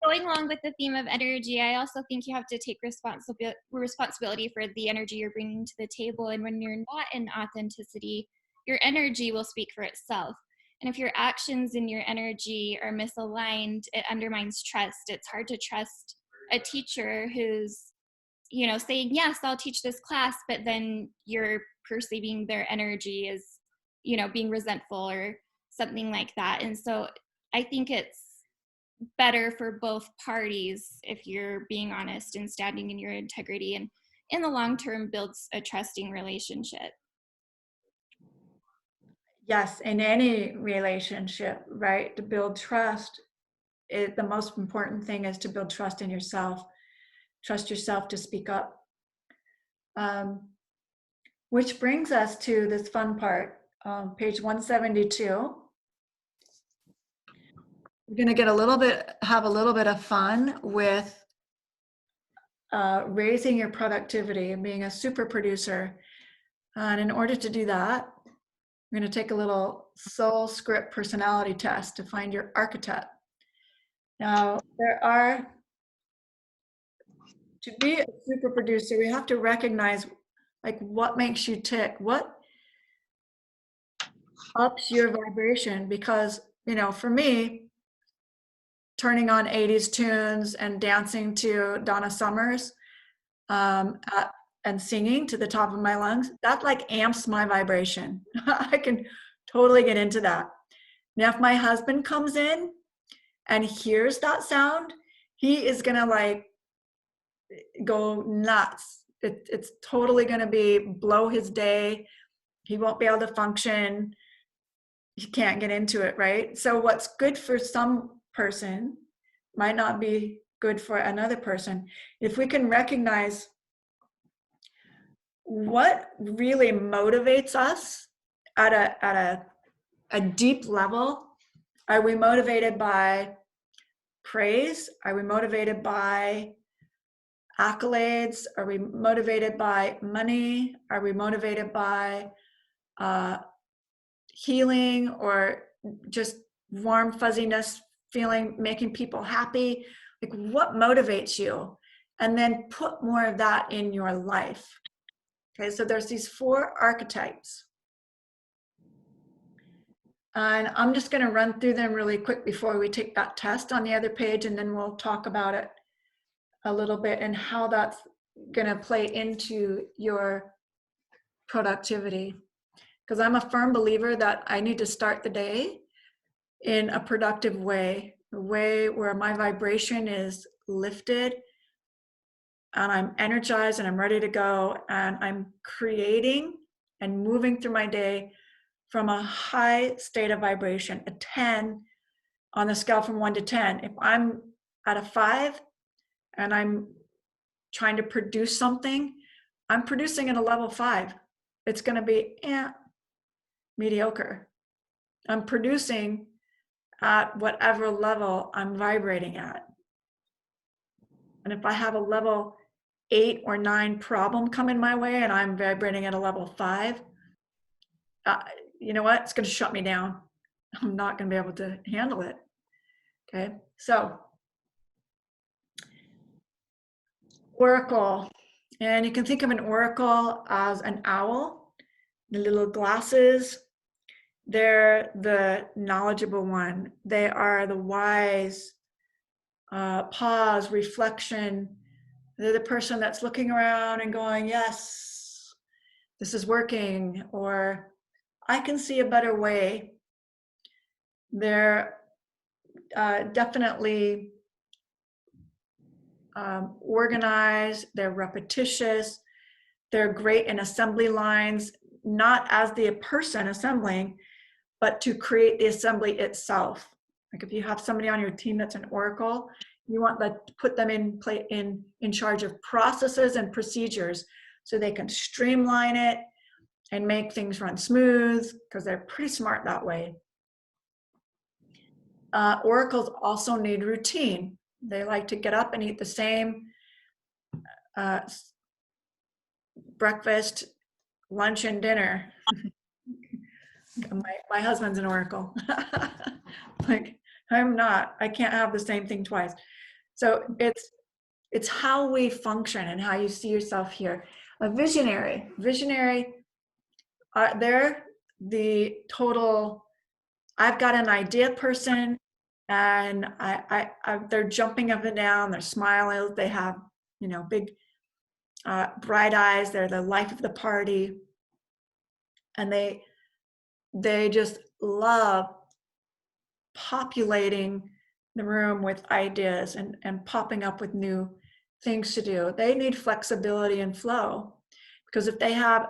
Going along with the theme of energy, I also think you have to take responsibility for the energy you're bringing to the table. And when you're not in authenticity, your energy will speak for itself. And if your actions and your energy are misaligned, it undermines trust. It's hard to trust a teacher who's, you know, saying, yes, I'll teach this class, but then you're perceiving their energy as, you know, being resentful or something like that. And so I think it's better for both parties if you're being honest and standing in your integrity, and in the long term builds a trusting relationship. Yes, in any relationship, right? To build trust, the most important thing is to build trust in yourself. Trust yourself to speak up. Which brings us to this fun part, page 172. We're going to have a little bit of fun with raising your productivity and being a super producer. And in order to do that, we're going to take a little soul script personality test to find your archetype. Now, to be a super producer, we have to recognize like what makes you tick, what ups your vibration, because, you know, for me, turning on 80s tunes and dancing to Donna Summers and singing to the top of my lungs, that like amps my vibration. I can totally get into that. Now, if my husband comes in and hears that sound, he is gonna like go nuts. It's totally gonna blow his day. He won't be able to function. He can't get into it, right? So what's good for some person might not be good for another person. If we can recognize what really motivates us at a deep level. Are we motivated by praise? Are we motivated by accolades? Are we motivated by money? Are we motivated by healing or just warm fuzziness feeling, making people happy? Like, what motivates you? And then put more of that in your life. Okay, so there's these 4 archetypes. And I'm just going to run through them really quick before we take that test on the other page, and then we'll talk about it a little bit and how that's going to play into your productivity. Because I'm a firm believer that I need to start the day in a productive way, a way where my vibration is lifted and I'm energized and I'm ready to go, and I'm creating and moving through my day from a high state of vibration, a 10 on the scale from 1 to 10. If I'm at a 5 and I'm trying to produce something, I'm producing at a level 5. It's going to be mediocre. I'm producing at whatever level I'm vibrating at. And if I have a level 8 or 9 problem coming my way and I'm vibrating at a level 5, you know what? It's going to shut me down. I'm not going to be able to handle it. Okay. So, oracle. And you can think of an oracle as an owl, the little glasses. They're the knowledgeable one. They are the wise, pause, reflection. They're the person that's looking around and going, yes, this is working, or I can see a better way. They're definitely organized, they're repetitious, they're great in assembly lines, not as the person assembling, but to create the assembly itself. Like if you have somebody on your team that's an oracle, you want to put them in charge of processes and procedures so they can streamline it and make things run smooth, because they're pretty smart that way. Oracles also need routine. They like to get up and eat the same breakfast, lunch, and dinner. My husband's an oracle. Like, I'm not. I can't have the same thing twice. So it's how we function and how you see yourself here. A visionary, they're the total, I've got an idea person, and they're jumping up and down, they're smiling, they have, big bright eyes, they're the life of the party, and they just love populating the room with ideas and popping up with new things to do. They need flexibility and flow, because if they have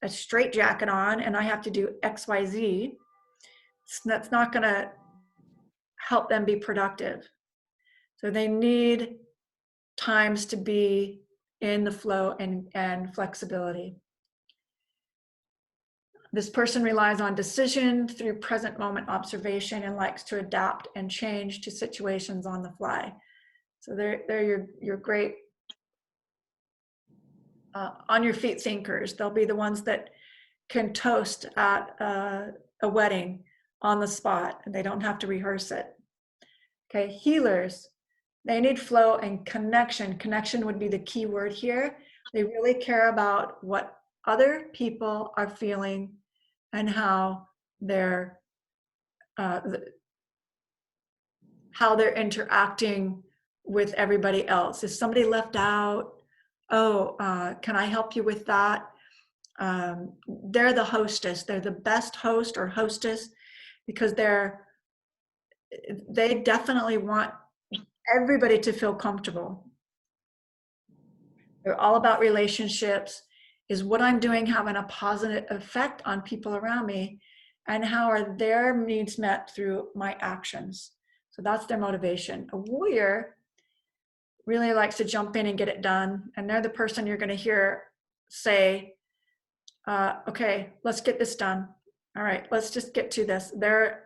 a straight jacket on and I have to do XYZ, that's not going to help them be productive. So they need times to be in the flow and flexibility. This person relies on decision through present moment observation and likes to adapt and change to situations on the fly. So they're your great on your feet thinkers. They'll be the ones that can toast at a wedding on the spot, and they don't have to rehearse it. Okay, healers, they need flow and connection. Connection would be the key word here. They really care about what other people are feeling and how they're interacting with everybody else. Is somebody left out? Oh, can I help you with that? They're the hostess. They're the best host or hostess, because they definitely want everybody to feel comfortable. They're all about relationships. Is what I'm doing having a positive effect on people around me, and how are their needs met through my actions? So that's their motivation. A warrior really likes to jump in and get it done, and they're the person you're going to hear say, okay, let's get this done. All right, let's just get to this. They're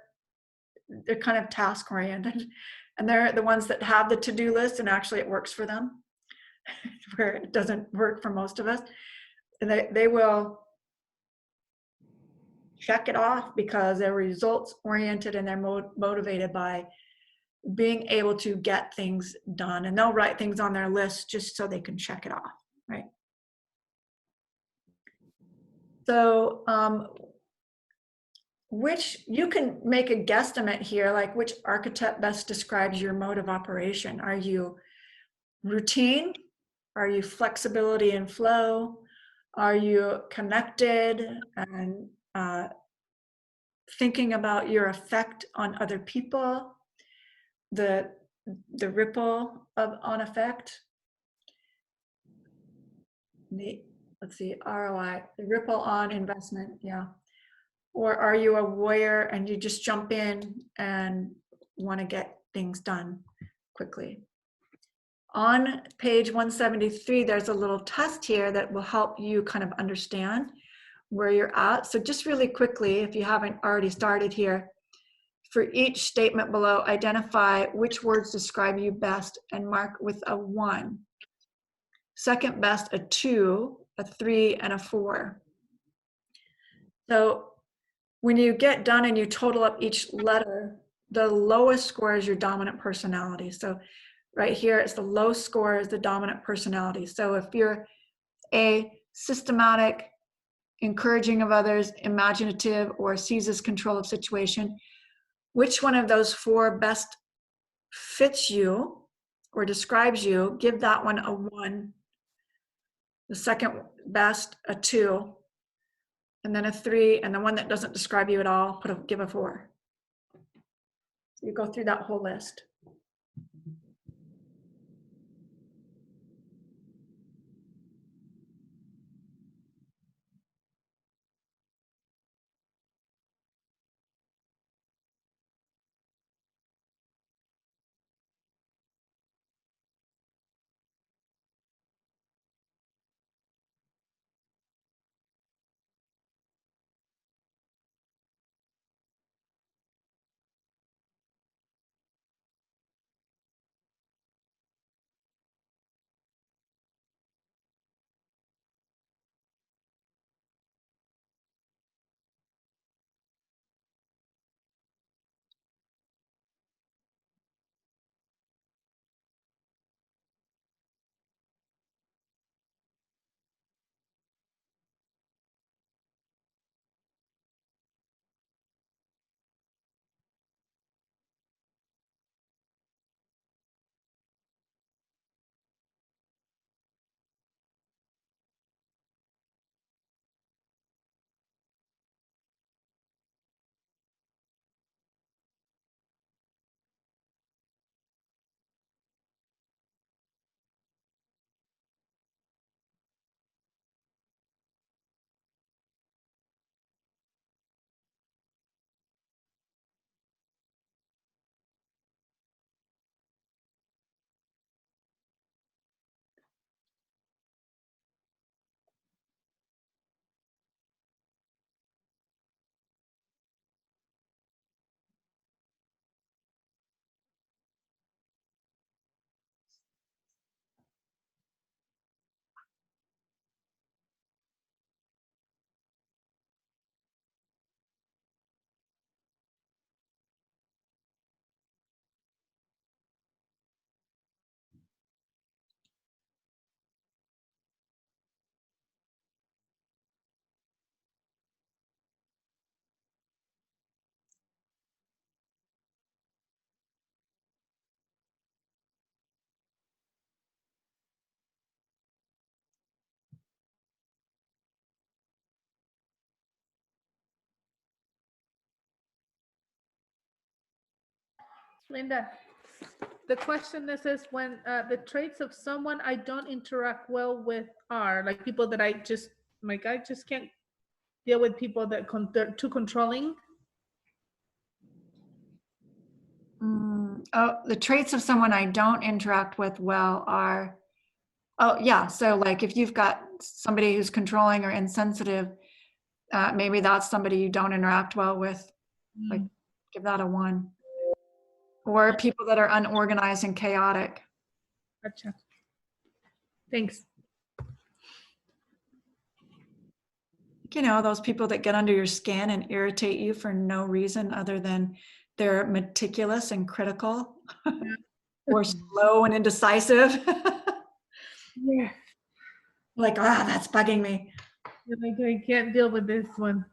kind of task oriented, and they're the ones that have the to-do list, and actually it works for them where it doesn't work for most of us. And they will check it off because they're results oriented, and they're motivated by being able to get things done, and they'll write things on their list just so they can check it off, right? So which you can make a guesstimate here, like which archetype best describes your mode of operation. Are you routine? Are you flexibility and flow? Are you connected and thinking about your effect on other people? The ripple on effect. Let's see, ROI, the ripple on investment, yeah. Or are you a warrior and you just jump in and want to get things done quickly? On page 173, there's a little test here that will help you kind of understand where you're at. So just really quickly, if you haven't already started here, for each statement below, identify which words describe you best and mark with a 1. Second best, a 2, a 3, and a 4. So when you get done and you total up each letter, the lowest score is your dominant personality. So right here, it's the low score is the dominant personality. So if you're a systematic, encouraging of others, imaginative, or seizes control of situation, which one of those 4 best fits you or describes you, give that one a 1. The second best, a 2, and then a 3, and the one that doesn't describe you at all, give a 4. So you go through that whole list. Linda, the question this is when the traits of someone I don't interact well with are like people that I just can't deal with people that they're too controlling. The traits of someone I don't interact with well are, so like if you've got somebody who's controlling or insensitive, maybe that's somebody you don't interact well with. Like, give that a 1. Or people that are unorganized and chaotic. Gotcha. Thanks. You know, those people that get under your skin and irritate you for no reason other than they're meticulous and critical or slow and indecisive. Yeah. Like, that's bugging me. Like, I can't deal with this one.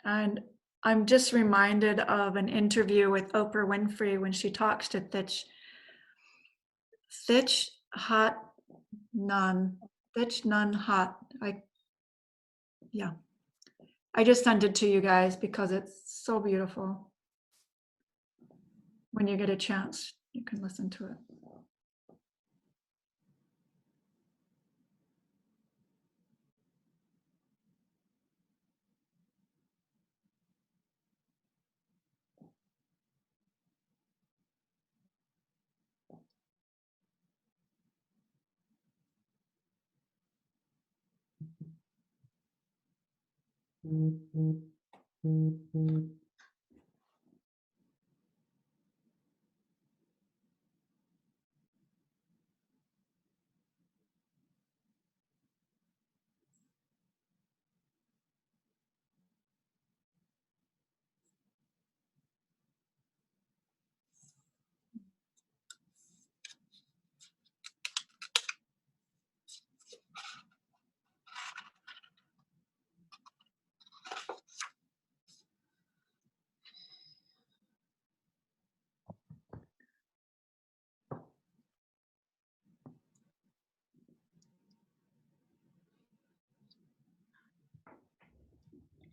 And I'm just reminded of an interview with Oprah Winfrey when she talks to Thich. Thich Hat Nhan. Thich Nhan Hat. I just sent it to you guys because it's so beautiful. When you get a chance, you can listen to it.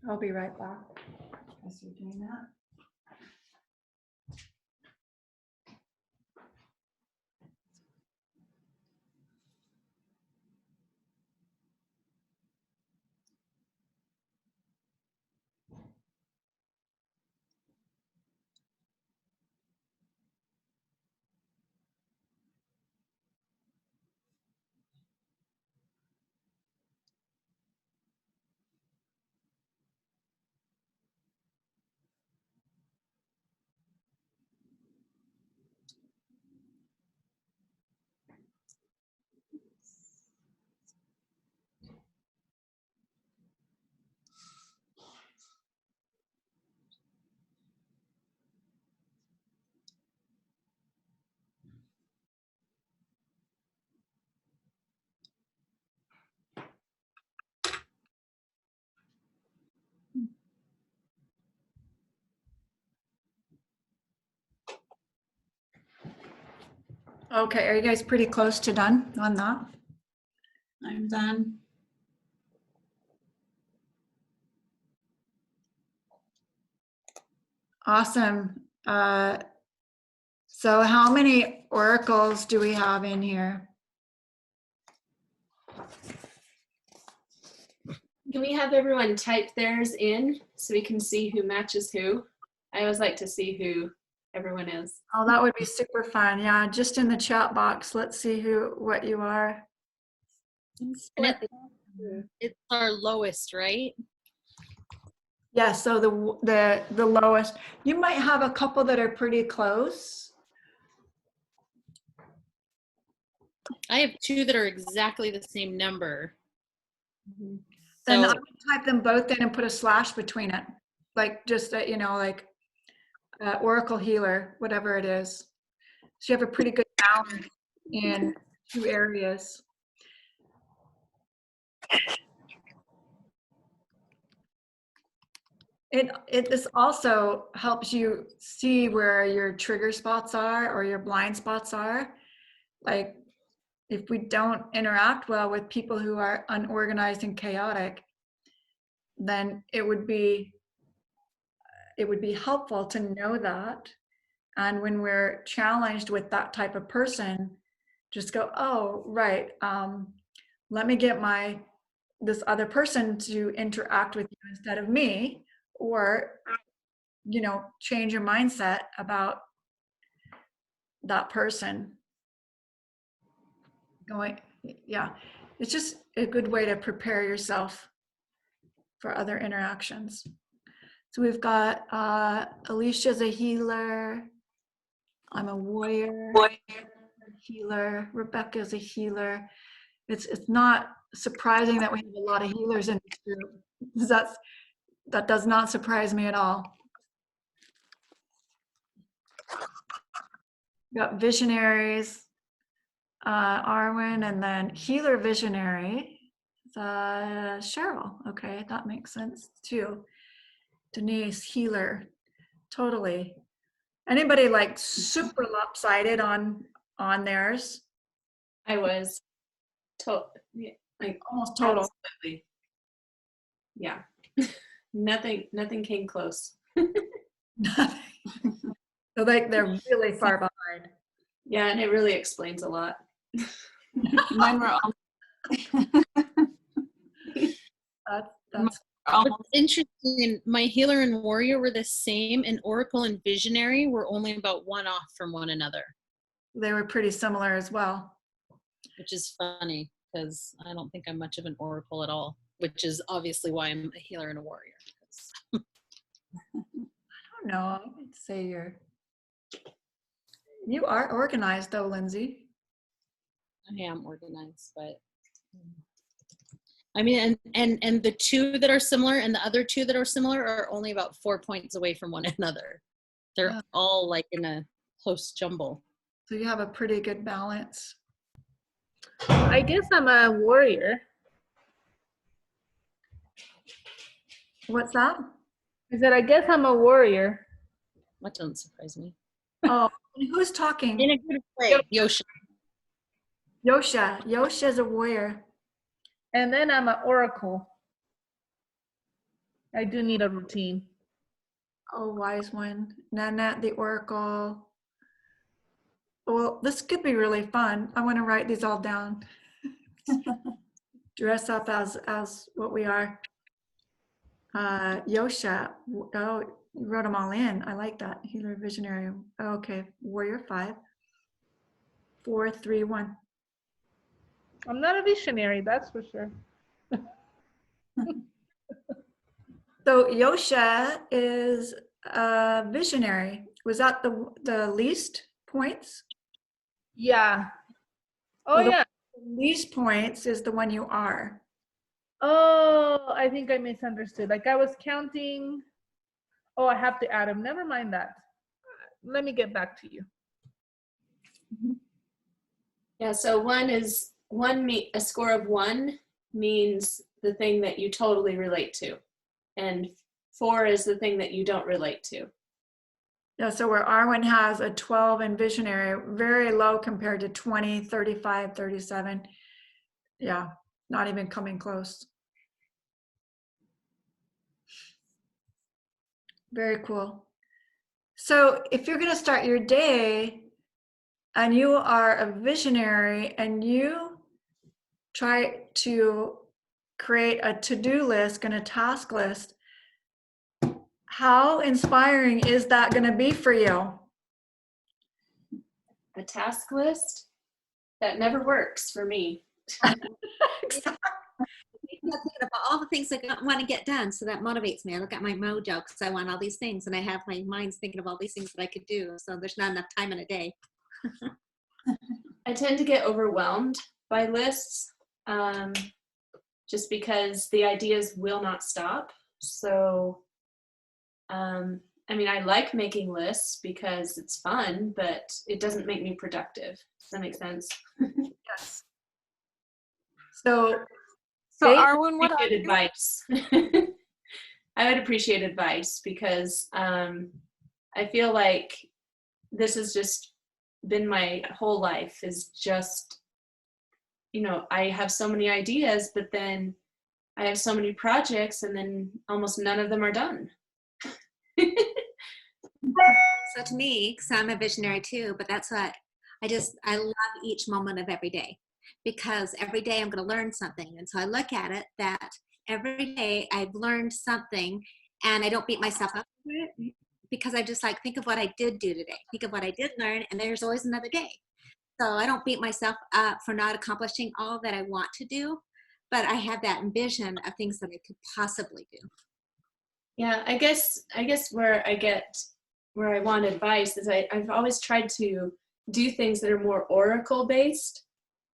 I'll be right back as you're doing that. Okay, are you guys pretty close to done on that? I'm done. Awesome. So how many oracles do we have in here? Can we have everyone type theirs in so we can see who matches who? I always like to see who everyone is. Oh, that would be super fun. Yeah, just in the chat box. Let's see what you are. And it's our lowest, right? Yeah, so the lowest. You might have a couple that are pretty close. I have 2 that are exactly the same number. Then I So would type them both in and put a slash between it. Like just, you know, like Oracle Healer, whatever it is. So you have a pretty good balance in 2 areas. This also helps you see where your trigger spots are or your blind spots are. Like if we don't interact well with people who are unorganized and chaotic, then it would be helpful to know that. And when we're challenged with that type of person, just go, oh, right. Let me get this other person to interact with you instead of me, or, you know, change your mindset about that person. Yeah, it's just a good way to prepare yourself for other interactions. So we've got Alicia's a healer. I'm a warrior. Healer. Rebecca's a healer. It's not surprising that we have a lot of healers in this group. That does not surprise me at all. We've got visionaries, Arwen, and then healer visionary, Cheryl. Okay, that makes sense too. Denise, healer, totally. Anybody like super lopsided on theirs? I was like Almost total. absolutely. Yeah. Nothing came close. So they're really far behind. Yeah, and it really explains a lot. Mine were all That's what's interesting, my healer and warrior were the same, and oracle and visionary were only about 1 off from one another, they were pretty similar as well. which is funny because I don't think I'm much of an oracle at all, which is obviously why I'm a healer and a warrior. I don't know. I would say you are organized though, Lindsay. I am organized, but I mean, and the 2 that are similar and the other 2 that are similar are only about 4 points away from one another. They're Yeah. all like in a close jumble. So you have a pretty good balance. I guess I'm a warrior. What's that? I said, I guess I'm a warrior. That doesn't surprise me. Oh, who's talking? In a good way, Yosha. Yosha's a warrior. And then I'm an oracle. I do need a routine. Oh, wise one. Nanette, the oracle. Well, this could be really fun. I want to write these all down. Dress up as what we are. Yosha. Oh, you wrote them all in. I like that. Healer, visionary. Oh, okay. Warrior 5. 4, 3, 1. I'm not a visionary, that's for sure. So Yosha is a visionary. Was that the least points? Yeah. Oh, Well, the yeah. least points is the one you are. Oh, I think I misunderstood. Like I was counting. Oh, I have to add them. Never mind that. Let me get back to you. Yeah, so a score of 1 means the thing that you totally relate to. And 4 is the thing that you don't relate to. Yeah, so where Arwen has a 12 in visionary, very low compared to 20, 35, 37. Yeah, not even coming close. Very cool. So if you're going to start your day and you are a visionary and you try to create a to-do list and a task list, how inspiring is that going to be for you? A task list? That never works for me. I'm thinking about all the things I want to get done, so that motivates me. I look at my mojo because I want all these things, and I have my mind's thinking of all these things that I could do. So there's not enough time in a day. I tend to get overwhelmed by lists. just because the ideas will not stop. So, I mean, I like making lists because it's fun, but it doesn't make me productive. Does that make sense? Yes. So, So Arwen, what are Appreciate you? advice. I would appreciate advice because I feel like this has just been my whole life is just, you know, I have so many ideas, but then I have so many projects and then almost none of them are done. So to me, because I'm a visionary too, but that's what I love each moment of every day, because every day I'm going to learn something. And so I look at it that every day I've learned something, and I don't beat myself up for it, because I just like think of what I did do today, think of what I did learn, and there's always another day. So I don't beat myself up for not accomplishing all that I want to do, but I have that vision of things that I could possibly do. Yeah, I guess where I want advice is I've always tried to do things that are more oracle based,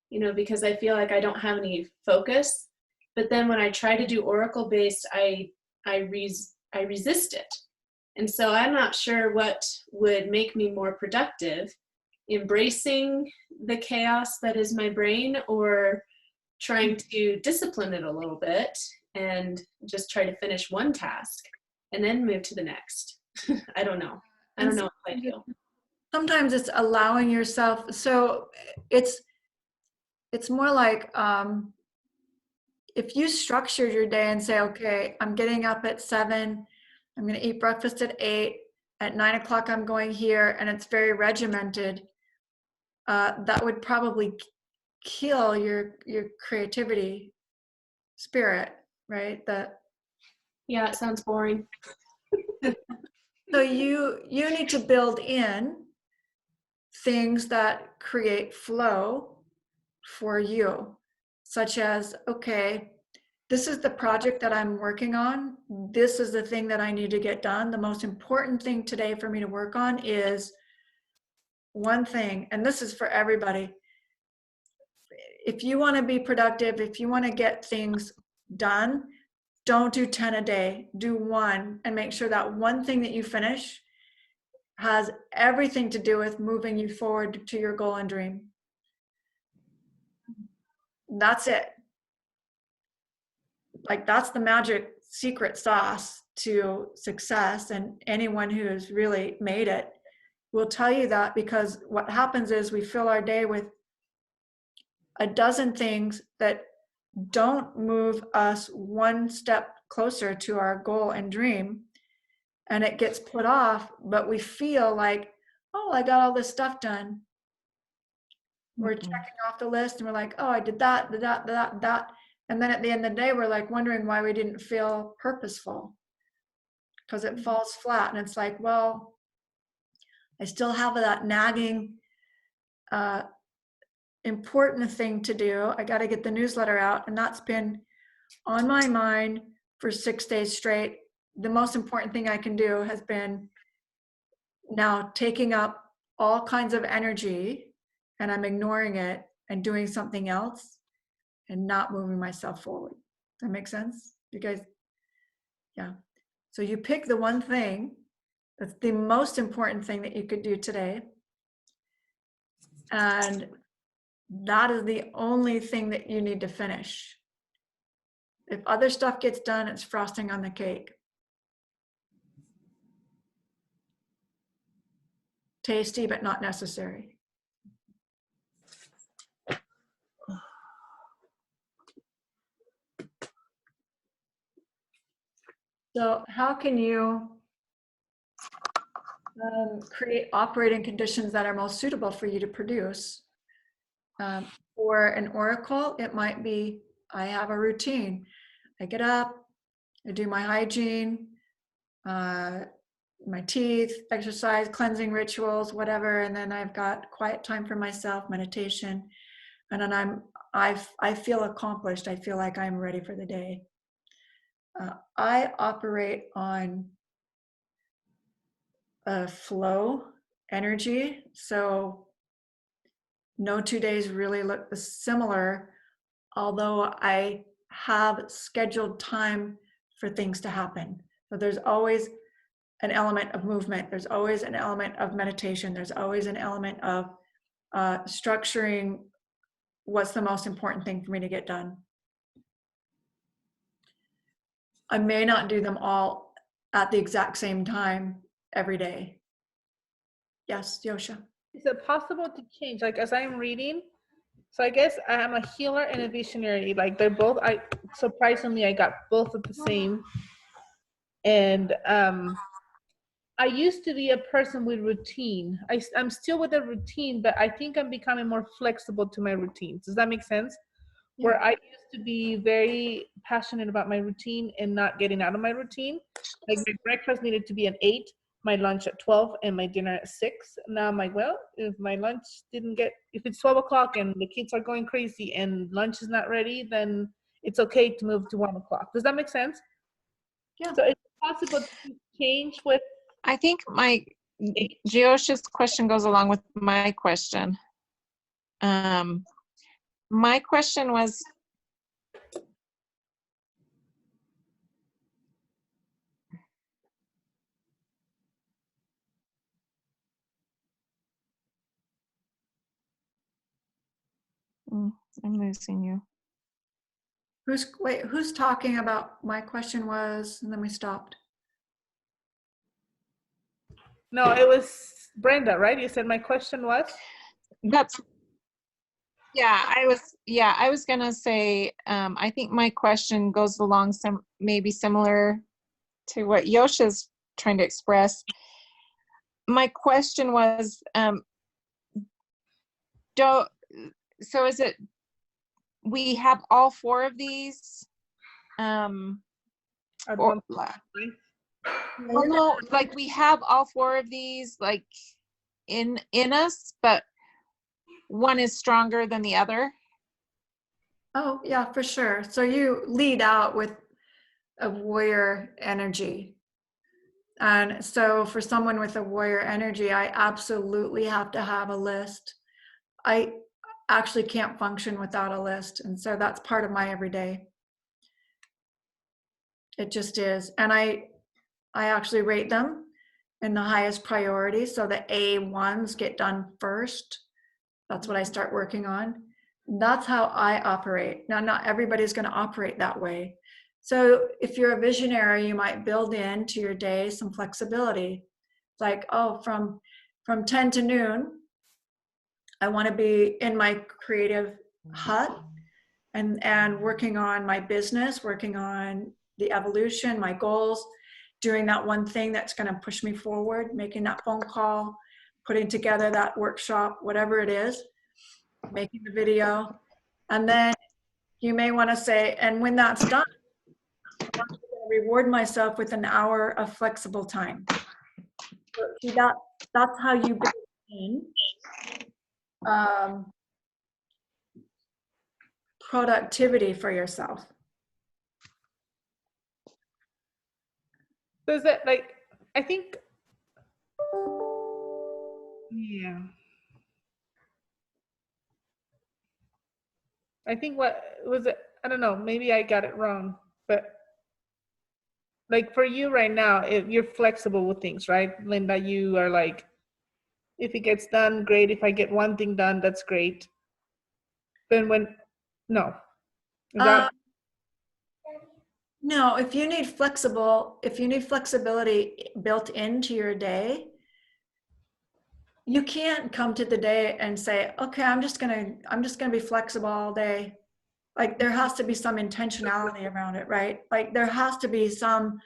you know, because I feel like I don't have any focus. But then when I try to do oracle based, I resist it. And so I'm not sure what would make me more productive, embracing the chaos that is my brain, or trying to discipline it a little bit and just try to finish one task and then move to the next. I don't know. I don't know how I feel. sometimes it's allowing yourself. So it's more like if you structured your day and say, okay, I'm getting up at 7, I'm going to eat breakfast at 8, at 9 o'clock I'm going here, and it's very regimented, that would probably kill your creativity spirit, right? That Yeah, it sounds boring. so you need to build in things that create flow for you, such as, okay, this is the project that I'm working on. This is the thing that I need to get done. The most important thing today for me to work on is one thing, and this is for everybody. If you want to be productive, if you want to get things done, don't do 10 a day. Do one, and make sure that one thing that you finish has everything to do with moving you forward to your goal and dream. That's it. Like, that's the magic secret sauce to success, and anyone who has really made it will tell you that, because what happens is we fill our day with a dozen things that don't move us one step closer to our goal and dream, and it gets put off, but we feel like, oh, I got all this stuff done. We're checking off the list and we're like, oh, I did that. And then at the end of the day, we're like wondering why we didn't feel purposeful, because it falls flat. And it's like, well, I still have that nagging, important thing to do. I got to get the newsletter out. And that's been on my mind for 6 days straight. The most important thing I can do has been now taking up all kinds of energy, and I'm ignoring it and doing something else and not moving myself forward. Does that make sense? You guys? Yeah. So you pick the one thing that's the most important thing that you could do today, and that is the only thing that you need to finish. If other stuff gets done, it's frosting on the cake. Tasty, but not necessary. So how can you create operating conditions that are most suitable for you to produce? For an oracle, it might be, I have a routine. I get up, I do my hygiene, my teeth, exercise, cleansing rituals, whatever, and then I've got quiet time for myself, meditation, and then I feel accomplished. I feel like I'm ready for the day. I operate on a flow energy, so no 2 days really look similar, although I have scheduled time for things to happen. So there's always an element of movement. There's always an element of meditation. There's always an element of structuring what's the most important thing for me to get done. I may not do them all at the exact same time every day. Yes, Yosha. Is it possible to change, like as I'm reading? So I guess I am a healer and a visionary. Like they're both, surprisingly, I got both of the same. And I used to be a person with routine. I'm still with a routine, but I think I'm becoming more flexible to my routine. Does that make sense? Yeah. Where I used to be very passionate about my routine and not getting out of my routine. Like my breakfast needed to be at 8, my lunch at 12, and my dinner at 6. Now I'm like, well, if my lunch if it's 12 o'clock and the kids are going crazy and lunch is not ready, then it's okay to move to 1 o'clock. Does that make sense? Yeah. So it's possible to change with. I think Giosha's question goes along with my question. My question was, I'm losing you. Who's talking about? My question was, and then we stopped. No, it was Brenda, right? You said my question was? I was gonna say, I think my question goes along maybe similar to what Yosha's trying to express. My question was, so is it, we have all 4 of these? Or, no, like we have all 4 of these like in us, but one is stronger than the other. Oh yeah, for sure. So you lead out with a warrior energy. And so for someone with a warrior energy, I absolutely have to have a list. I actually can't function without a list. And so that's part of my everyday. It just is. And I actually rate them in the highest priority. So the A1s get done first. That's what I start working on. That's how I operate. Now, not everybody's going to operate that way. So if you're a visionary, you might build into your day some flexibility. Like, oh, from 10 to noon, I want to be in my creative hut and working on my business, working on the evolution, my goals, doing that one thing that's going to push me forward, making that phone call, putting together that workshop, whatever it is, making the video. And then you may want to say, and when that's done, I'm going to reward myself with an hour of flexible time. See, that's how you build in productivity for yourself. So is that like, I think, yeah. I think what was it? I don't know, maybe I got it wrong, but like for you right now, you're flexible with things, right? Linda, you are like, if it gets done, great. If I get one thing done, that's great. Then no. No, if you need flexibility built into your day, you can't come to the day and say, okay, I'm just gonna be flexible all day. Like there has to be some intentionality around it, right? Like there has to be some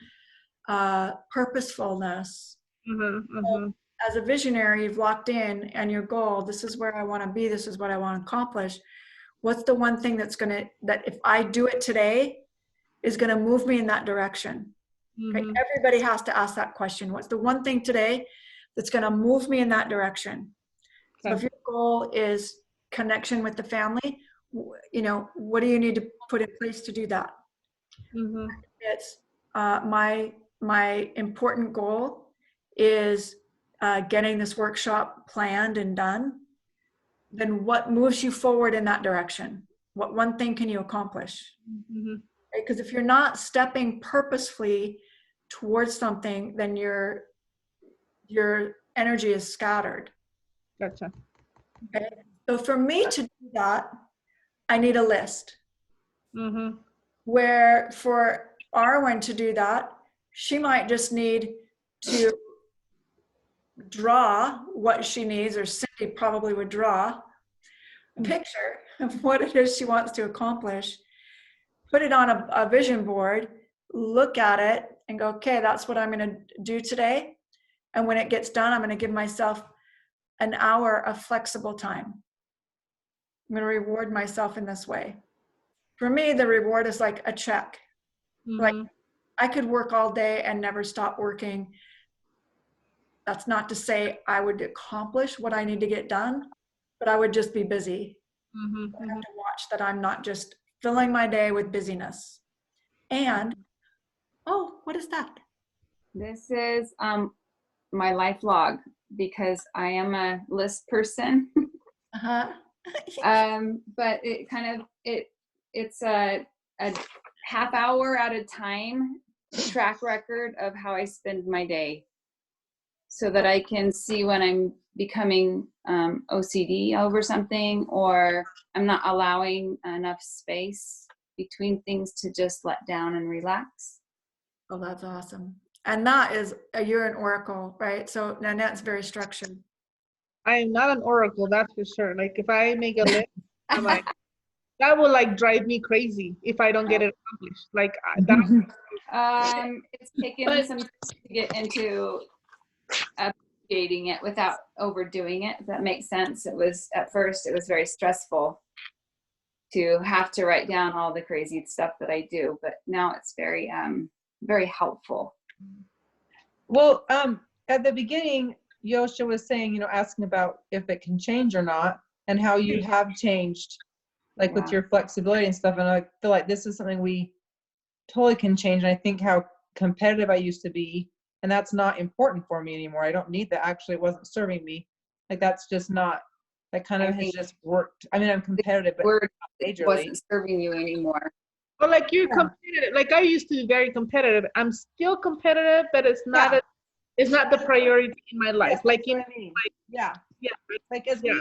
purposefulness. So as a visionary, you've locked in and your goal, this is where I want to be, this is what I want to accomplish. What's the one thing that if I do it today is going to move me in that direction? Okay? Everybody has to ask that question. What's the one thing today that's going to move me in that direction? Okay. So if your goal is connection with the family, what do you need to put in place to do that? It's my important goal is getting this workshop planned and done. Then what moves you forward in that direction? What one thing can you accomplish? Mm-hmm. Because if you're not stepping purposefully towards something, then your energy is scattered. Gotcha. Okay. So for me to do that, I need a list. Mm-hmm. Where for Arwen to do that, she might just need to draw what she needs, or Cindy probably would draw a picture of what it is she wants to accomplish, put it on a vision board, look at it and go, okay, that's what I'm going to do today. And when it gets done, I'm going to give myself an hour of flexible time. I'm going to reward myself in this way. For me, the reward is like a check. Mm-hmm. Like I could work all day and never stop working. That's not to say I would accomplish what I need to get done, but I would just be busy. Mm-hmm. I have to watch that I'm not just filling my day with busyness. And, oh, what is that? This is my life log, because I am a list person. Uh-huh. But it kind of, it's a half hour at a time track record of how I spend my day, so that I can see when I'm becoming OCD over something, or I'm not allowing enough space between things to just let down and relax. Oh, that's awesome. And that is, you're an oracle, right? So Nanette's very structured. I'm not an oracle, that's for sure. Like if I make a list, I'm like, that will like drive me crazy if I don't get it accomplished. Like that. It's taken some time to get into appreciating it without overdoing it, if that makes sense. It was, at first, it was very stressful to have to write down all the crazy stuff that I do, but now it's very, very helpful. Well, at the beginning, Yosha was saying, you know, asking about if it can change or not, and how you have changed, like with your flexibility and stuff. And I feel like this is something we totally can change. And I think how competitive I used to be, and that's not important for me anymore. I don't need that. Actually, it wasn't serving me. Like that's just not, that kind of has just worked. I mean, I'm competitive, but Word majorly wasn't serving you anymore. Or like you're competitive. Like I used to be very competitive. I'm still competitive, but it's not it's not the priority in my life. Like in, what I mean. Yeah. yeah, Like as we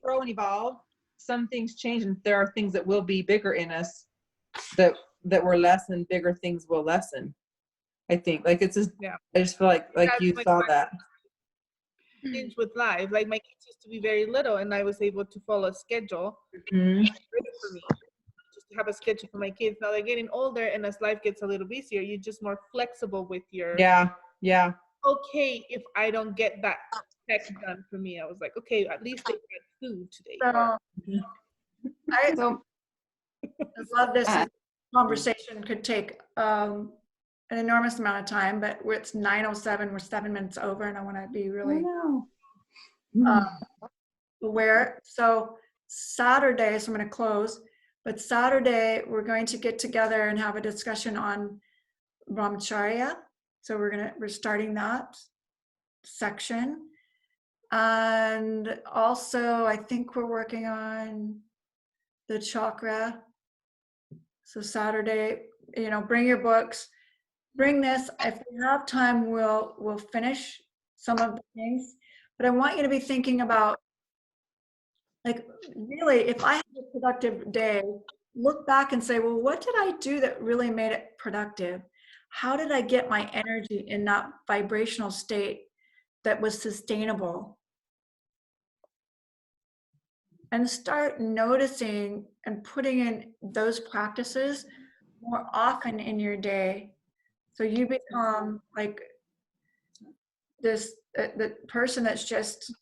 grow and evolve, some things change, and there are things that will be bigger in us that were less, and bigger things will lessen. I think like it's just, I just feel like you saw that. Change with life. Like my kids used to be very little, and I was able to follow a schedule. Mm-hmm. For me, just to have a schedule for my kids. Now they're getting older, and as life gets a little busier, you're just more flexible with your. Yeah. Okay, if I don't get that check done for me, I was like, okay, at least they get food today. I love this conversation. Could take an enormous amount of time, but it's 9:07. We're 7 minutes over, and I want to be really aware. So Saturday, so I'm going to close. But Saturday, we're going to get together and have a discussion on brahmacharya. So we're starting that section. And also, I think we're working on the chakra. So Saturday, you know, bring your books, bring this. If we have time, we'll finish some of the things. But I want you to be thinking about, like, really, if I have a productive day, look back and say, well, what did I do that really made it productive? How did I get my energy in that vibrational state that was sustainable? And start noticing and putting in those practices more often in your day. So you become like this, the person that's just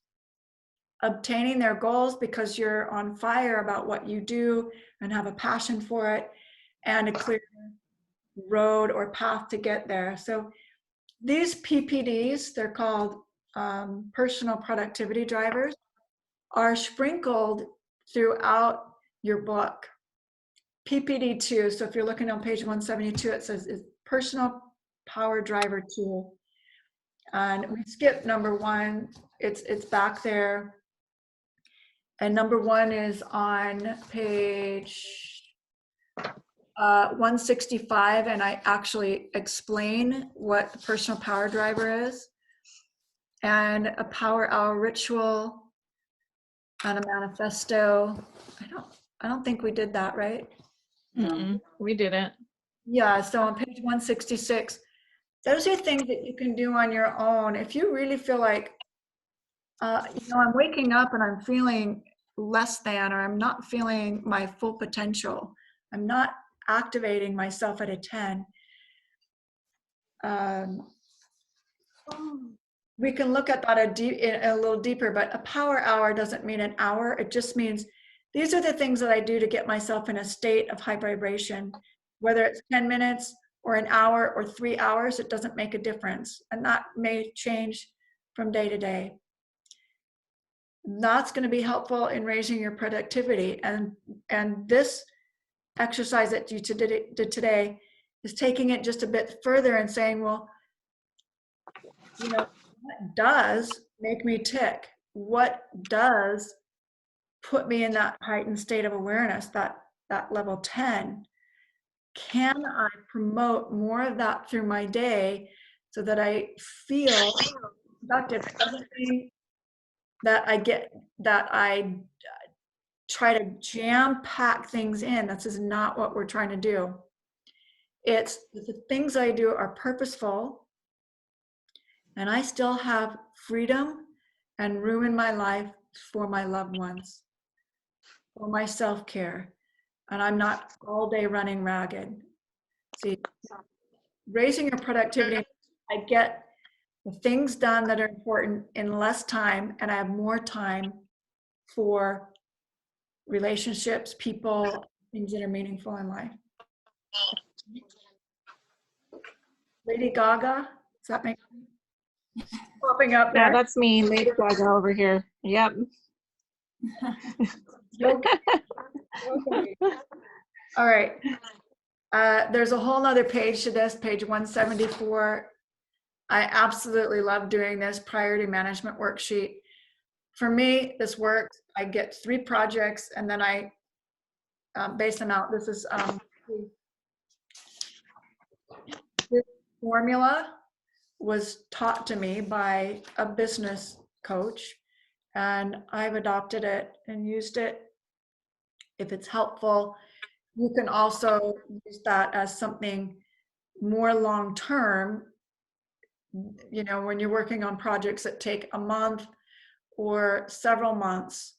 obtaining their goals because you're on fire about what you do and have a passion for it and a clear road or path to get there. So these PPDs, they're called personal productivity drivers, are sprinkled throughout your book. PPD 2, so if you're looking on page 172, it says it's personal power driver tool. And we skipped number 1, it's back there. And number 1 is on page 165, and I actually explain what the personal power driver is, and a power hour ritual, and a manifesto. I don't think we did that, right? We didn't. Yeah, so on page 166, those are things that you can do on your own. If you really feel like, I'm waking up and I'm feeling less than, or I'm not feeling my full potential, I'm not activating myself at a 10, we can look at that a little deeper, but a power hour doesn't mean an hour. It just means these are the things that I do to get myself in a state of high vibration, whether it's 10 minutes or an hour or 3 hours, it doesn't make a difference. And that may change from day to day. That's going to be helpful in raising your productivity. And this exercise that you did today is taking it just a bit further and saying, well, what does make me tick? What does put me in that heightened state of awareness, that level 10? Can I promote more of that through my day so that I feel productive? It doesn't mean that I try to jam pack things in. This is not what we're trying to do. It's the things I do are purposeful, and I still have freedom and room in my life for my loved ones, for my self-care, and I'm not all day running ragged. See, raising your productivity, I get the things done that are important in less time, and I have more time for relationships, people, things that are meaningful in life. Lady Gaga, does that make sense? Popping up there. Yeah, that's me, Lady Gaga over here. Yep. Okay. All right. There's a whole other page to this, page 174. I absolutely love doing this priority management worksheet. For me, this works. I get 3 projects and then I base them out. This is this formula was taught to me by a business coach, and I've adopted it and used it. If it's helpful, you can also use that as something more long-term. When you're working on projects that take a month or several months,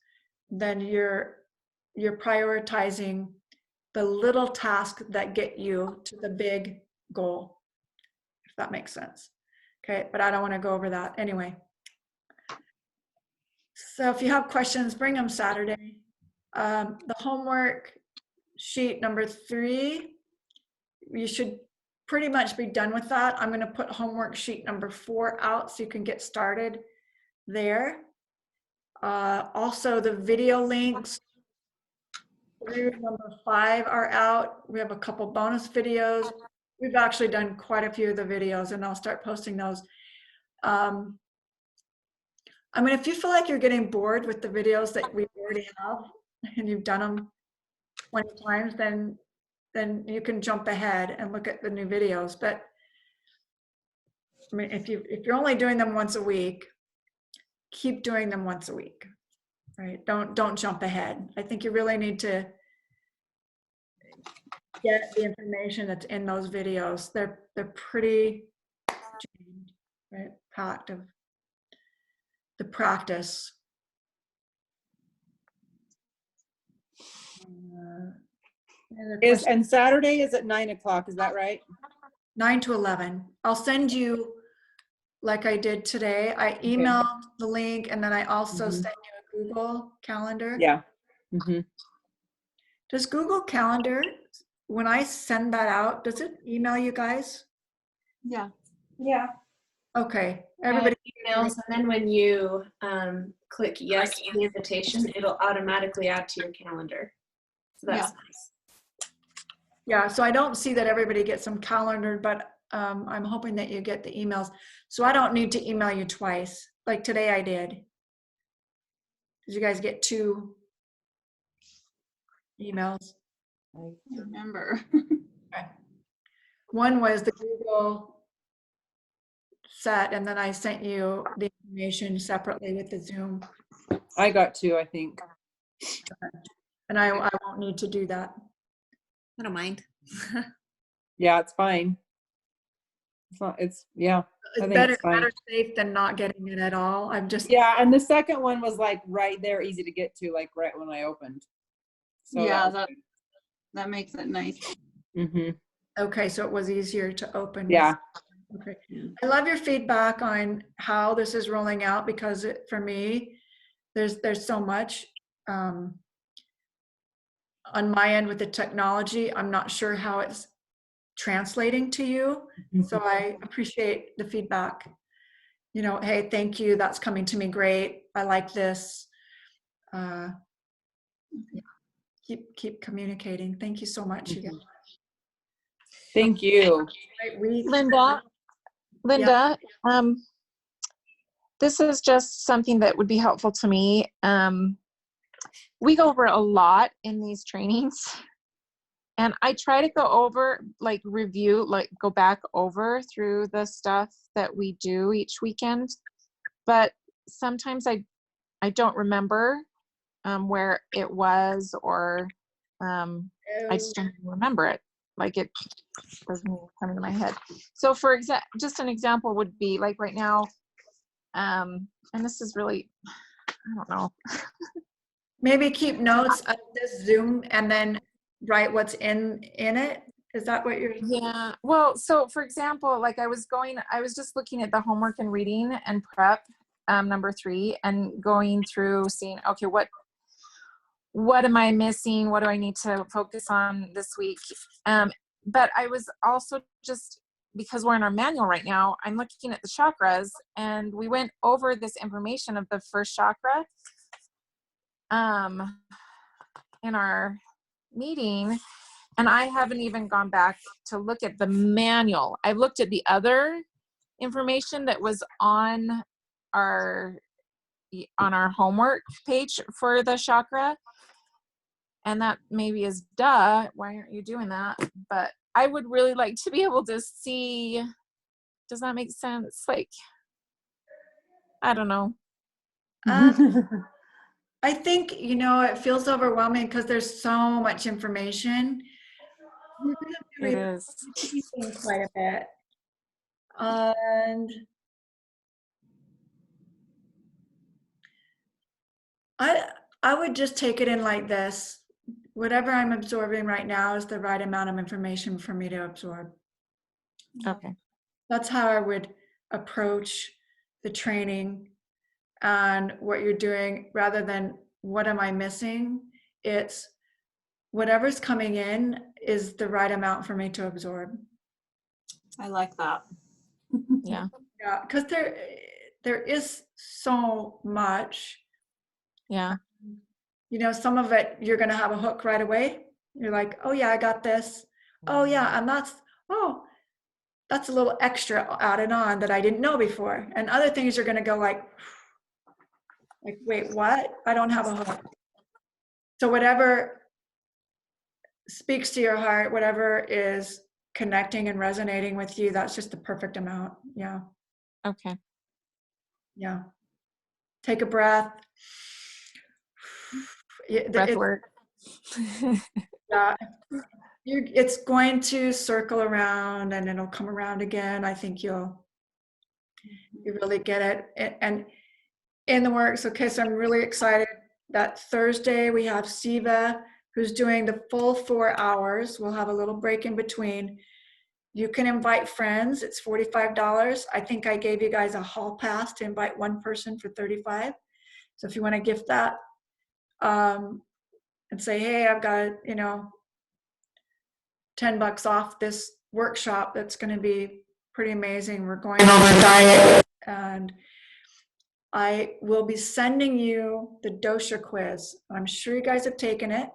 then you're prioritizing the little tasks that get you to the big goal, if that makes sense. Okay, but I don't want to go over that anyway. So if you have questions, bring them Saturday. The homework sheet number 3, you should pretty much be done with that. I'm going to put homework sheet number 4 out so you can get started there. Also, the video links through number 5 are out. We have a couple bonus videos. We've actually done quite a few of the videos, and I'll start posting those. If you feel like you're getting bored with the videos that we already have and you've done them 20 times, then you can jump ahead and look at the new videos. But if you're only doing them once a week, keep doing them once a week, right? Don't jump ahead. I think you really need to get the information that's in those videos. They're pretty, right, packed of the practice. And Saturday is at 9 o'clock, is that right? 9 to 11. I'll send you, like I did today, I emailed the link, and then I also sent you a Google Calendar. Yeah. Does Google Calendar, when I send that out, does it email you guys? Yeah. Okay, everybody. Emails, and then when you click yes to the invitation, it'll automatically add to your calendar. So that's nice. Yeah, so I don't see that everybody gets them calendared, but I'm hoping that you get the emails. So I don't need to email you twice. Like today I did. Did you guys get 2 emails? I remember. Okay. One was the Google set, and then I sent you the information separately with the Zoom. I got 2, I think. And I won't need to do that. I don't mind. Yeah, it's fine. Yeah. I It's think better, it's fine. better safe than not getting it at all. I'm just, Yeah, and the second one was like right there, easy to get to, like right when I opened. So Yeah, that that makes it nice. mm-hmm. okay, so it was easier to open. Yeah. Okay. I love your feedback on how this is rolling out, because for me, there's so much on my end with the technology. I'm not sure how it's translating to you. So I appreciate the feedback. You know, hey, thank you. That's coming to me great. I like this. Yeah. Keep communicating. Thank you so much. You guys. Thank you. Great week. Linda, this is just something that would be helpful to me. We go over a lot in these trainings, and I try to go over, like review, like go back over through the stuff that we do each weekend, but sometimes I don't remember where it was, or I just don't even remember it. Like it doesn't even come into my head. So for just an example would be like right now, and this is really, I don't know. Maybe keep notes of this Zoom and then write what's in it. Is that what you're? Yeah. Well, so for example, like I was just looking at the homework and reading and prep, number 3, and going through seeing, okay, what am I missing? What do I need to focus on this week? But I was also just, because we're in our manual right now, I'm looking at the chakras, and we went over this information of the first chakra in our meeting, and I haven't even gone back to look at the manual. I've looked at the other information that was on our homework page for the chakra, and that maybe is duh, why aren't you doing that? But I would really like to be able to see, does that make sense? Like, I don't know. I think, it feels overwhelming because there's so much information. It is. Quite a bit. And I would just take it in like this. Whatever I'm absorbing right now is the right amount of information for me to absorb. Okay. That's how I would approach the training and what you're doing, rather than what am I missing? It's whatever's coming in is the right amount for me to absorb. I like that. Yeah. Yeah, because there is so much. Yeah. Some of it you're going to have a hook right away. You're like, oh yeah, I got this. Oh yeah, and that's a little extra added on that I didn't know before. And other things you're going to go like, wait, what? I don't have a hook. So whatever speaks to your heart, whatever is connecting and resonating with you, that's just the perfect amount. Yeah. Okay. Yeah. Take a breath. Breath work. Yeah. It's going to circle around and it'll come around again. I think you really get it. And in the works. Okay, so I'm really excited that Thursday we have Siva, who's doing the full 4 hours. We'll have a little break in between. You can invite friends. It's $45. I think I gave you guys a hall pass to invite one person for $35. So if you want to gift that and say, hey, I've got, $10 off this workshop, that's going to be pretty amazing. We're going over diet, and I will be sending you the dosha quiz. I'm sure you guys have taken it.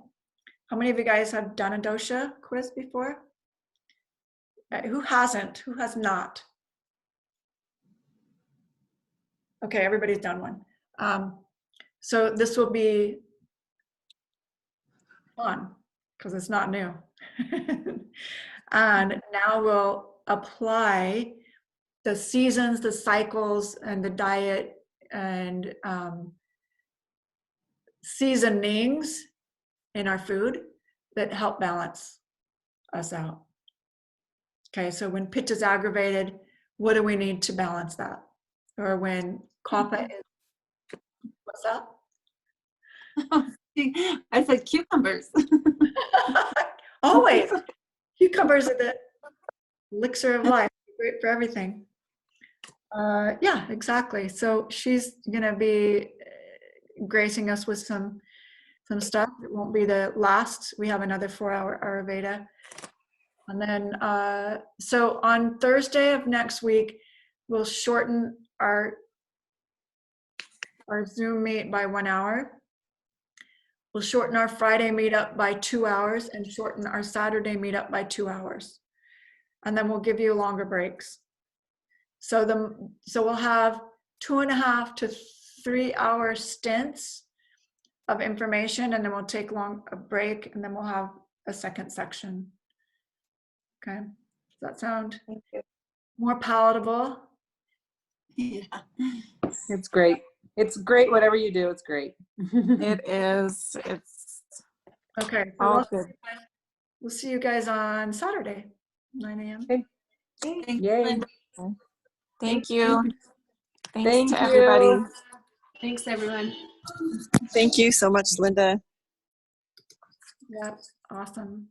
How many of you guys have done a dosha quiz before? Who hasn't? Who has not? Okay, everybody's done one. So this will be fun because it's not new. And now we'll apply the seasons, the cycles, and the diet and seasonings in our food that help balance us out. Okay, so when pitch is aggravated, what do we need to balance that? Or when kapha is, what's up? I said cucumbers. Always. Cucumbers are the elixir of life, great for everything. Yeah, exactly. So she's gonna be gracing us with some stuff. It won't be the last. We have another 4-hour Ayurveda. And then, so on Thursday of next week, we'll shorten our Zoom meet by 1 hour. We'll shorten our Friday meetup by 2 hours and shorten our Saturday meetup by 2 hours. And then we'll give you longer breaks. So we'll have 2.5 to 3 hour stints of information, and then we'll take a break, and then we'll have a second section. Okay, does that sound more palatable? Yeah. It's great. It's great. Whatever you do, it's great. It is. It's Okay, so all good. we'll see you guys on Saturday, 9 a.m. Okay. Thank Yay. you. Thank you. Thanks Thank to you. everybody. Thanks, everyone. Thank you so much, Linda. Yeah, awesome.